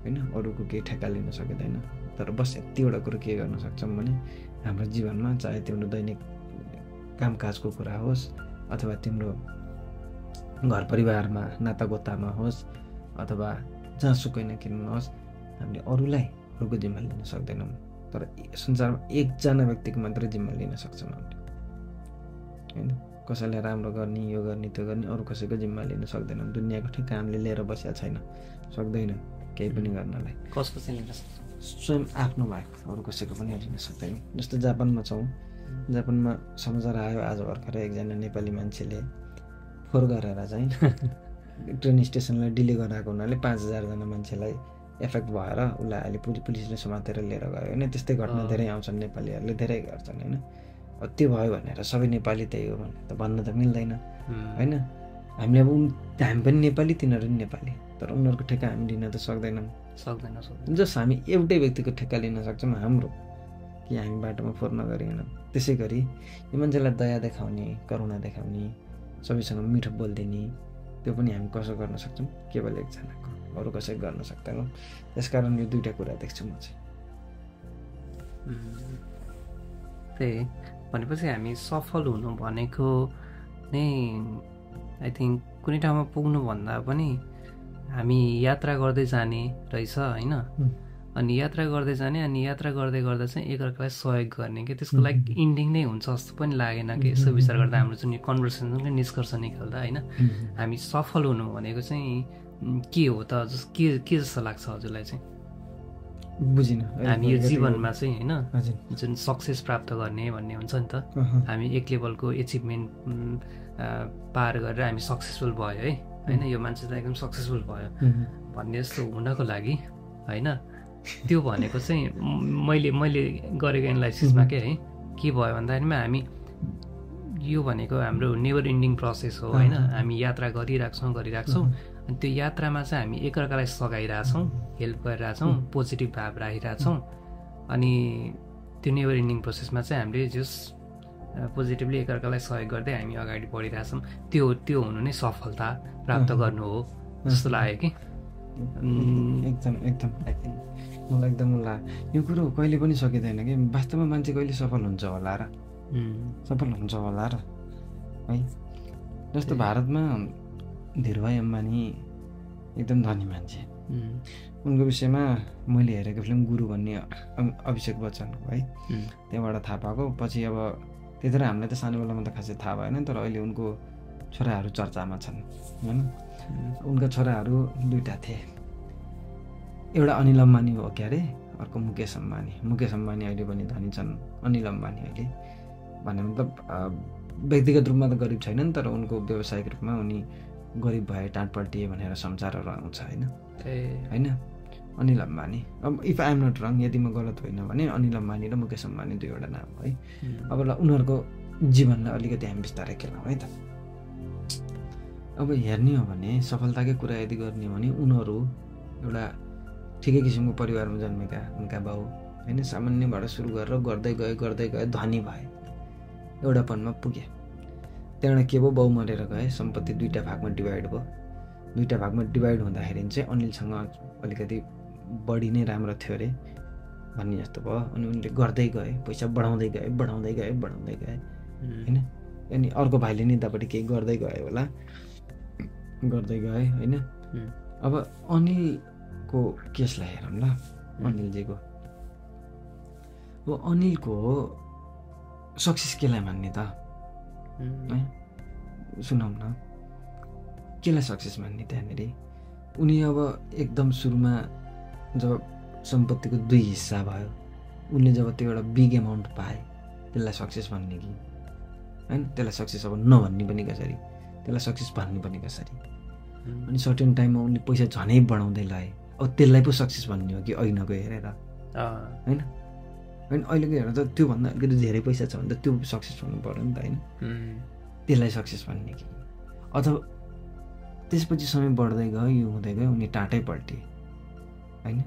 होइन, अरूको केही ठेक्का लिन सकिँदैन। तर बस यतिवटा कुरो के गर्न सक्छौँ भने हाम्रो जीवनमा, चाहे तिम्रो दैनिक कामकाजको कुरा होस् अथवा तिम्रो घर परिवारमा नातागोतामा होस् अथवा जहाँसुकै न किन होस्, हामीले अरूको जिम्मा लिन सक्दैनौँ। तर संसारमा एकजना व्यक्तिको मात्रै जिम्मा लिन सक्छौँ हामीले होइन। कसैलाई राम्रो गर्ने, यो गर्ने, त्यो गर्ने, अरू कसैको जिम्मा लिन सक्दैनौँ। दुनियाँको ठिक हामीले लिएर बसेको छैन, सक्दैन केही पनि गर्नलाई।
कसको चाहिँ लिन सक्छ?
स्वयं आफ्नो बाहेक अरू कसैको पनि लिन सक्दैनौँ। जस्तो जापानमा छौँ, जापानमा समाचार आयो आज भर्खर एकजना नेपाली मान्छेले फोहोर गरेर चाहिँ ट्रेन स्टेसनलाई डिले गराएको हुनाले 5000जना मान्छेलाई एफेक्ट भएर उसलाई अहिले पुलिसले समातेर लिएर गयो होइन। त्यस्तै घटना धेरै आउँछन्, नेपालीहरूले धेरै गर्छन् होइन। त्यो भयो भनेर सबै नेपाली त्यही हो भने त भन्न त मिल्दैन होइन। हामीले अब हामी पनि नेपाली, तिनीहरू पनि नेपाली, तर उनीहरूको ठेक्का हामी लिन त सक्दैन। जस हामी एउटै व्यक्तिको ठेक्का लिन सक्छौँ हाम्रो, कि हामी बाटोमा फोहोर नगरिकन। त्यसै गरी यो मान्छेलाई दया देखाउने, करुणा देखाउने, सबैसँग मिठो बोलिदिने, त्यो पनि हामी कसो गर्न सक्छौँ? केवल एकजनाको, अरू कसै गर्न सक्दैनौँ। त्यसकारण यो दुईवटा कुरा देख्छु म चाहिँ।
त्यही भनेपछि हामी सफल हुनु भनेको नै आई थिङ्क कुनै ठाउँमा पुग्नुभन्दा पनि हामी यात्रा गर्दै जाने रहेछ होइन। अनि यात्रा गर्दै जाने, अनि यात्रा गर्दै गर्दा चाहिँ एकअर्कालाई सहयोग गर्ने कि त्यसको लागि इन्डिङ नै हुन्छ जस्तो पनि लागेन कि यसो विचार गर्दा हाम्रो जुन यो कन्भर्सेसनको निष्कर्ष निकाल्दा होइन। हामी सफल हुनु भनेको चाहिँ के हो त, के जस्तो लाग्छ हजुरलाई चाहिँ?
बुझिनँ।
हामी यो जीवनमा चाहिँ होइन जुन सक्सेस प्राप्त गर्ने भन्ने हुन्छ नि त, हामी एक लेभलको एचिभमेन्ट पार गरेर हामी सक्सेसफुल भयो है होइन, यो मान्छे त एकदम सक्सेसफुल भयो भन्ने जस्तो हुनको लागि होइन, त्यो भनेको चाहिँ मैले गरेको एनालाइसिसमा के है के भयो भन्दाखेरिमा हामी यो भनेको हाम्रो नेभर इन्डिङ प्रोसेस हो होइन। हामी यात्रा गरिरहेछौँ अनि त्यो यात्रामा चाहिँ हामी एकअर्कालाई सघाइरहेछौँ, हेल्प गरिरहेछौँ, पोजिटिभ भाव राखिरहेछौँ। अनि त्यो नेभर इन्डिङ प्रोसेसमा चाहिँ हामीले जस पोजिटिभली एकअर्कालाई सहयोग गर्दै हामी अगाडि बढिरहेछौँ। त्यो हुनु नै सफलता प्राप्त गर्नु हो जस्तो लाग्यो कि।
एकदम मलाई एकदम यो कुरो कहिले पनि सकिँदैन कि वास्तवमा मान्छे कहिले सफल हुन्छ होला र है। जस्तो भारतमा धीरुभाइ अम्बानी एकदम धनी मान्छे, उनको विषयमा मैले हेरेको फिल्म गुरु भन्ने अभिषेक बच्चनको है, त्यहाँबाट थाहा पाएको। पछि अब त्यतिखेर हामीलाई त सानो बेलामा त खासै थाहा भएन, तर अहिले उनको छोराहरू चर्चामा छन् होइन। उनका छोराहरू दुईवटा थिए, एउटा अनिल अम्बानी हो क्यारे, अर्को मुकेश अम्बानी अहिले पनि धनी छन्। अनिल अम्बानी अहिले भने मतलब व्यक्तिगत रूपमा त गरिब छैनन्, तर उनको व्यावसायिक रूपमा उनी गरिब भए, टाँटपल्टिए भनेर समाचारहरू आउँछ होइन। अनिल अम्बानी, अब इफ आई एम नट रङ, यदि म गलत होइन भने अनिल अम्बानी र मुकेश अम्बानी दुईवटा नाम है। अब उनीहरूको जीवनलाई अलिकति हामी बिस्तारै खेलाउँ है त। अब हेर्ने हो भने सफलताकै कुरा यदि गर्ने हो भने उनीहरू एउटा ठिकै किसिमको परिवारमा जन्मेका उनका बाउ होइन, सामान्यबाट सुरु गरेर गर्दै गए धनी भए, एउटापनमा पुगे। त्यहाँबाट के भयो, बाउ मरेर गए, सम्पत्ति दुईवटा भागमा डिभाइड भयो। दुईवटा भागमा डिभाइड हुँदाखेरि चाहिँ अनिलसँग अलिकति बढी नै राम्रो थियो अरे भन्ने जस्तो भयो। अनि उनले गर्दै गए, पैसा बढाउँदै गए होइन। अनि अर्को भाइले नि यतापट्टि केही गर्दै गए होला, होइन। अब अनिलको केसलाई हेरौँ ल, अनिलजीको। अब अनिलको सक्सेस केलाई मान्ने त है, सुनौँ न, केलाई सक्सेस मान्ने त्यहाँनिर? उनी अब एकदम सुरुमा जब सम्पत्तिको 2 हिस्सा भयो, उनले जब त्यो एउटा बिग एमाउन्ट पाए, त्यसलाई सक्सेस भन्ने कि होइन? त्यसलाई सक्सेस अब नभन्ने पनि कसरी, त्यसलाई सक्सेस भन्ने पनि कसरी? अनि सर्टेन टाइममा उनले पैसा झनै बढाउँदै लाए, अब त्यसलाई पो सक्सेस भन्ने हो कि ऐनाको हेरेर होइन? अहिलेको हेरेर त त्योभन्दा अलिकति धेरै पैसा छ भने त त्यो सक्सेस हुनु पऱ्यो नि त होइन? त्यसलाई सक्सेस भन्ने कि? अथवा त्यसपछि समय बढ्दै गयो, यो हुँदै गयो, उनी टाँटै पल्टिए होइन?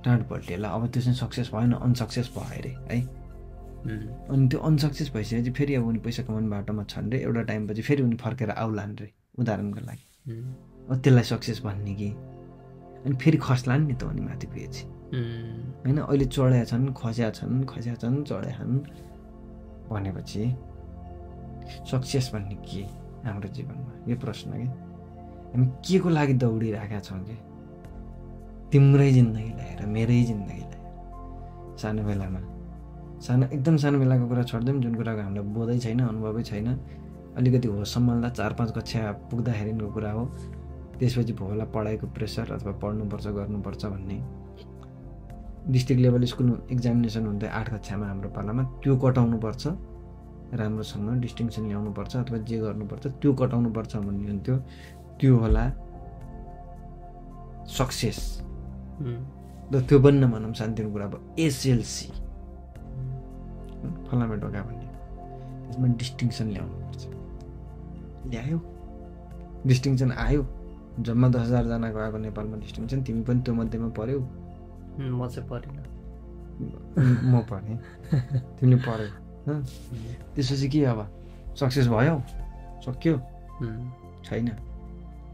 टाँट पल्टिएला, अब त्यो चाहिँ सक्सेस भएन, अनसक्सेस भयो अरे है। अनि त्यो अनसक्सेस भइसकेपछि फेरि अब उनी पैसा कमाउने बाटोमा छन् रे, एउटा टाइमपछि फेरि उनी फर्केर आउलान् रे उदाहरणको लागि। अब त्यसलाई सक्सेस भन्ने कि? अनि फेरि खस्लान् नि त उनी माथि पुगेपछि होइन? अहिले चढेका छन्, खस्या छन्, चढेछन् भनेपछि सक्सेस भन्ने के हाम्रो जीवनमा? यो प्रश्न कि हामी के को लागि दौडिरहेका छौँ कि? तिम्रै जिन्दगीलाई हेर, मेरै जिन्दगीलाई हेर। एकदम सानो बेलाको कुरा छोड्दैम, जुन कुराको हामीलाई बोधै छैन, अनुभवै छैन, अलिकति होस सम्हाल्दा 4-5 कक्षा पुग्दाखेरिको कुरा हो। त्यसपछि भयो होला पढाइको प्रेसर, अथवा पढ्नुपर्छ, गर्नुपर्छ भन्ने। डिस्ट्रिक्ट लेभल स्कुल एक्जामिनेसन हुन्थ्यो 8 कक्षामा हाम्रो पालामा, त्यो कटाउनुपर्छ, राम्रोसँग डिस्टिङसन ल्याउनुपर्छ, अथवा जे गर्नुपर्छ त्यो कटाउनुपर्छ भन्ने हुन्थ्यो। त्यो होला सक्सेस। र त्यो पनि नभनौँ, शान्तिको कुरा अब एसएलसी फलामे ढोका भन्ने, त्यसमा डिस्टिङसन ल्याउनुपर्छ, ल्यायो डिस्टिङसन आयो, जम्मा 10,000 जनाको आएको नेपालमा डिस्टिङसन, तिमी पनि त्यो मध्येमा पऱ्यौ।
म चाहिँ परेन,
म पढेँ, तिमीले पढ्यौ। त्यसपछि के अब सक्सेस भयो, सक्यो छैन।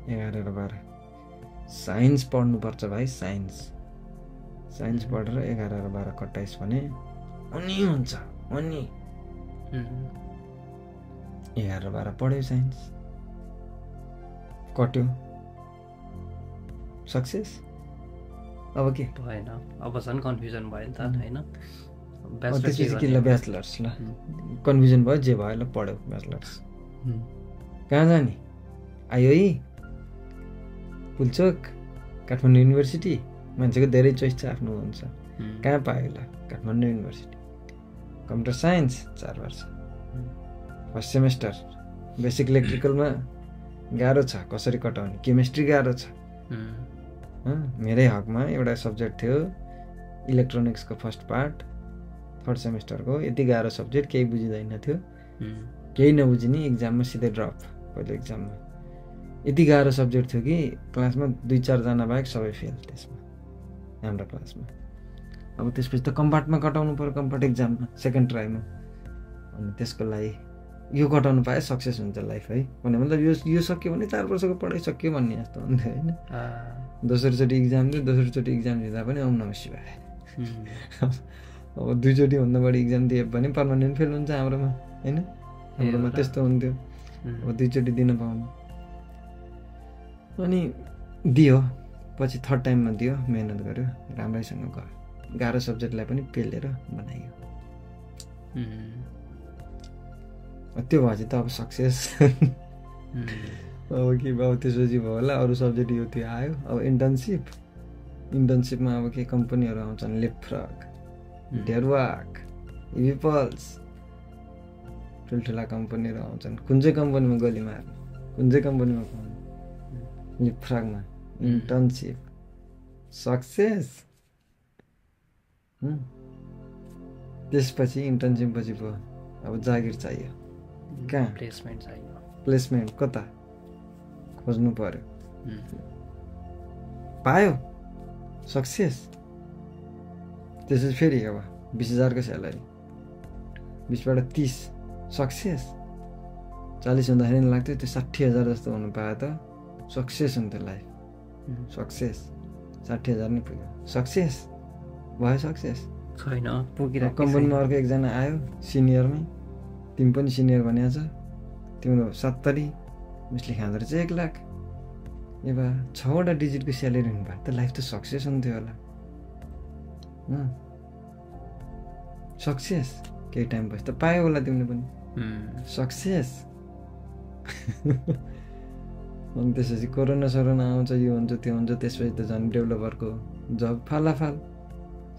11 र 12 साइन्स पढ्नुपर्छ भाइ, साइन्स पढेर 11 र 12 कट्टाइस भने अनि हुन्छ अनि। 11 र 12 पढ्यो, साइन्स कट्यो, सक्सेस। अब के
भएन, अब झन् कन्फ्युजन भयो नि त होइन।
त्यसपछि के ल ब्याचलर्स, ल कन्फ्युजन भयो, जे भयो ल पढ्यो ब्याचलर्स। कहाँ जाने, आयो है पुल्चोक काठमाडौँ युनिभर्सिटी। मान्छेको धेरै चोइस छ, आफ्नो हुन्छ। कहाँ पायो ल, काठमाडौँ युनिभर्सिटी। कम्प्युटर साइन्स 4 वर्ष, फर्स्ट सेमेस्टर। बेसिक इलेक्ट्रिकलमा गाह्रो छ, कसरी कटाउने, केमिस्ट्री गाह्रो छ। मेरै हकमा एउटा सब्जेक्ट थियो इलेक्ट्रोनिक्सको फर्स्ट पार्ट, 3rd सेमेस्टरको। यति गाह्रो सब्जेक्ट, केही बुझिँदैन थियो, केही नबुझिने, इक्जाममा सिधै ड्रप। पहिलो इक्जाममा यति गाह्रो सब्जेक्ट थियो कि क्लासमा 2-4 जना बाहेक सबै फेल त्यसमा, हाम्रो क्लासमा। अब त्यसपछि त कम्पार्टमा कटाउनु पऱ्यो, कम्पार्ट इक्जाममा सेकेन्ड ट्राईमा। अनि त्यसको लागि यो कटाउनु पाए सक्सेस हुन्छ लाइफ है, भने मतलब यो सक्यो भने 4 वर्षको पढाइ सक्यो भन्ने जस्तो हुन्थ्यो होइन। दोस्रोचोटि इक्जाम दियो, दोस्रोचोटि इक्जाम दिँदा पनि ओम नमः शिवाय। अब 2 चोटि भन्दा बढी इक्जाम दिए पनि पर्मानेन्ट फेल हुन्छ हाम्रोमा होइन। हाम्रोमा त्यस्तो हुन्थ्यो, अब 2 चोटि दिन पाउनु। अनि दियो, पछि 3rd टाइममा दियो, मेहनत गर्यो, राम्रैसँग गयो, गाह्रो सब्जेक्टलाई पनि पेलेर बनाइयो। त्यो भएपछि त अब सक्सेस। अब के भयो, त्यसपछि भयो होला, अरू सब्जेक्ट यो त्यो आयो। अब इन्टर्नसिपमा अब के कम्पनीहरू आउँछन्, लेपफ्रग, डेरवाक, इभिपल्स, ठुल्ठुला कम्पनीहरू आउँछन्। कुन चाहिँ कम्पनीमा गोली मार्ने, कुन चाहिँ कम्पनीमा पाउनु, लेपफ्रगमा इन्टर्नसिप, सक्सेस। त्यसपछि इन्टर्नसिप पछि भयो अब जागिर चाहियो, कहाँ
प्लेसमेन्ट चाहियो,
प्लेसमेन्ट कता खोज्नु पर्यो। पायो, सक्सेस। त्यसपछि फेरि अब 20,000को स्यालेरी, 20बाट 30, सक्सेस। 40 हुँदाखेरि लाग्थ्यो, त्यो 60,000 जस्तो हुनु पायो त सक्सेस हुन्थ्यो लाइफ, सक्सेस। 60,000 नै पुग्यो, सक्सेस भयो, सक्सेस
छैन पुगिरहेको।
कम्पनीमा अर्को एकजना आयो सिनियरमै, तिमी पनि सिनियर भनिएको छ, तिम्रो 70, उसले खाँदो रहेछ 1 लाख। ए बा 6वटा डिजिटको स्यालेरी हुनु भयो त लाइफ त सक्सेस हुन्थ्यो होला। सक्सेस। केही टाइम पछि त पायो होला तिमीले पनि, सक्सेस। अनि त्यसपछि कोरोना आउँछ, यो हुन्छ त्यो हुन्छ, त्यसपछि त झन् डेभलपरको जब फालाफाल,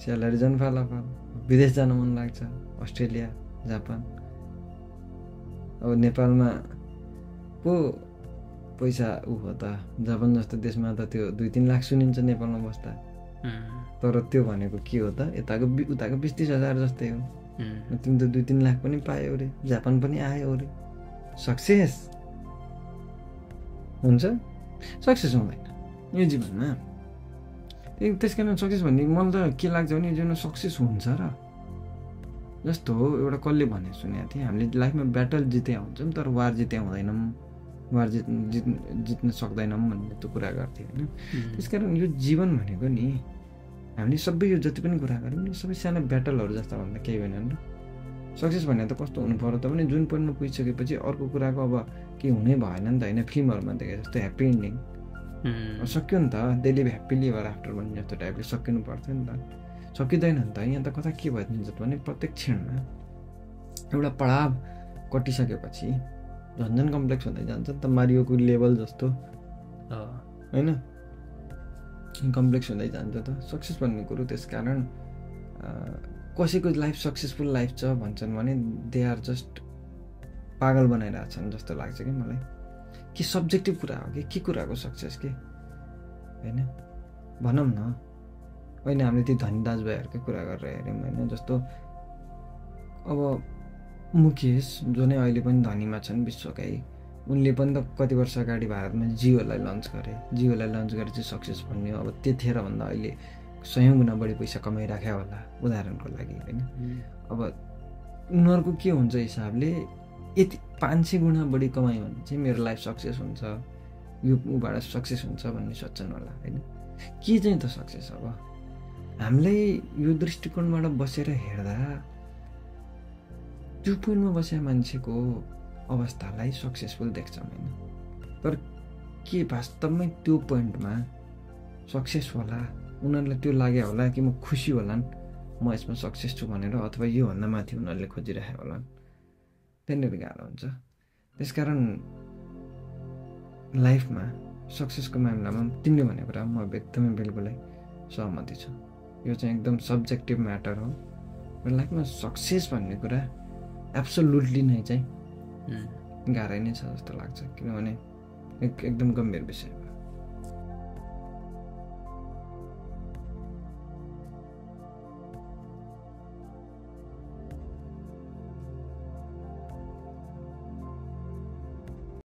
स्यालेरी झन् फालाफाल। विदेश जान मन लाग्छ, अस्ट्रेलिया, जापान। अब नेपालमा पो पैसा ऊ हो त, जापान जस्तो देशमा त त्यो 2-3 लाख सुनिन्छ नेपालमा बस्दा। तर त्यो भनेको के हो त, उताको 20-30 हजार जस्तै हो। तिमी त 2-3 लाख पनि पायो अरे, जापान पनि आयो अरे, सक्सेस हुन्छ। सक्सेस हुँदैन यो जीवनमा। त्यस कारण सक्सेस भन्ने मलाई त के लाग्छ भने यो जीवनमा सक्सेस हुन्छ र जस्तो हो। एउटा कसले भने सुनेको थिएँ, हामीले लाइफमा ब्याटल जिते हुन्छौँ तर वार जिते हुँदैनौँ, वार जित्न सक्दैनौँ भन्ने त्यो कुरा गर्थ्यो होइन। त्यस कारण यो जीवन भनेको नि हामीले सबै यो जति पनि कुरा गऱ्यौँ नि सबै सानो ब्याटलहरू जस्तो भन्दा केही होइन नि। सक्सेस भन्ने त कस्तो हुनु पर्यो त भने जुन पोइन्टमा पुगिसकेपछि अर्को कुराको अब केही हुनै भएन नि त होइन। फिल्महरूमा देखे जस्तो ह्याप्पी एन्डिङ सक्यो नि त, डेली ह्याप्पिली एभर आफ्टर भन्ने जस्तो टाइपले सकिनु पर्थ्यो नि त, सकिँदैन नि त। यहाँ त कता के भइदिन्छ भने प्रत्येक क्षणमा एउटा पडाव कटिसकेपछि झन्झन कम्प्लेक्स हुँदै जान्छ नि त, मारियोको लेभल जस्तो होइन, कम्प्लेक्स हुँदै जान्छ त सक्सेस भन्ने कुरो। त्यस कारण कसैको लाइफ सक्सेसफुल लाइफ छ भन्छन् भने दे आर जस्ट पागल बनाइरहेछन् जस्तो लाग्छ कि मलाई। कि सब्जेक्टिभ कुरा हो कि के कुराको सक्सेस के होइन भनौँ न। होइन हामीले ती धनी दाजुभाइहरूकै कुरा गरेर हेऱ्यौँ होइन, जस्तो अब मुकेश जो नै अहिले पनि धनीमा छन्, विश्वकै उनले पनि त कति वर्ष अगाडि भारतमा जियोलाई लन्च गरे, जियोलाई लन्च गरेर चाहिँ सक्सेस भन्ने अब त्यतिखेर भन्दा अहिले 100 गुणा बढी पैसा कमाइराख्यो होला उदाहरणको लागि होइन। अब उनीहरूको के हुन्छ हिसाबले यति 500 गुणा बढी कमायो भने चाहिँ मेरो लाइफ सक्सेस हुन्छ, यो ऊबाट सक्सेस हुन्छ भन्ने सोच्छन् होला होइन। के चाहिँ त सक्सेस? अब हामीलाई यो दृष्टिकोणबाट बसेर हेर्दा त्यो पोइन्टमा बसेर मान्छेको अवस्थालाई सक्सेसफुल देख्छौँ होइन। तर के वास्तवमै त्यो पोइन्टमा सक्सेस होला, उनीहरूलाई त्यो लाग्यो होला कि म खुसी होलान् म यसमा सक्सेस छु भनेर, अथवा योभन्दा माथि उनीहरूले खोजिरहेको होलान्, त्यहाँनिर गाह्रो हुन्छ। त्यसकारण लाइफमा सक्सेसको मामिलामा तिमीले भनेको कुरा म एकदमै बिल्कुलै सहमति छु। यो चाहिँ एकदम सब्जेक्टिभ म्याटर हो। लाइफमा सक्सेस भन्ने कुरा एब्सोल्युटली नै चाहिँ गाह्रै नै छ जस्तो लाग्छ, किनभने एकदम गम्भीर विषय।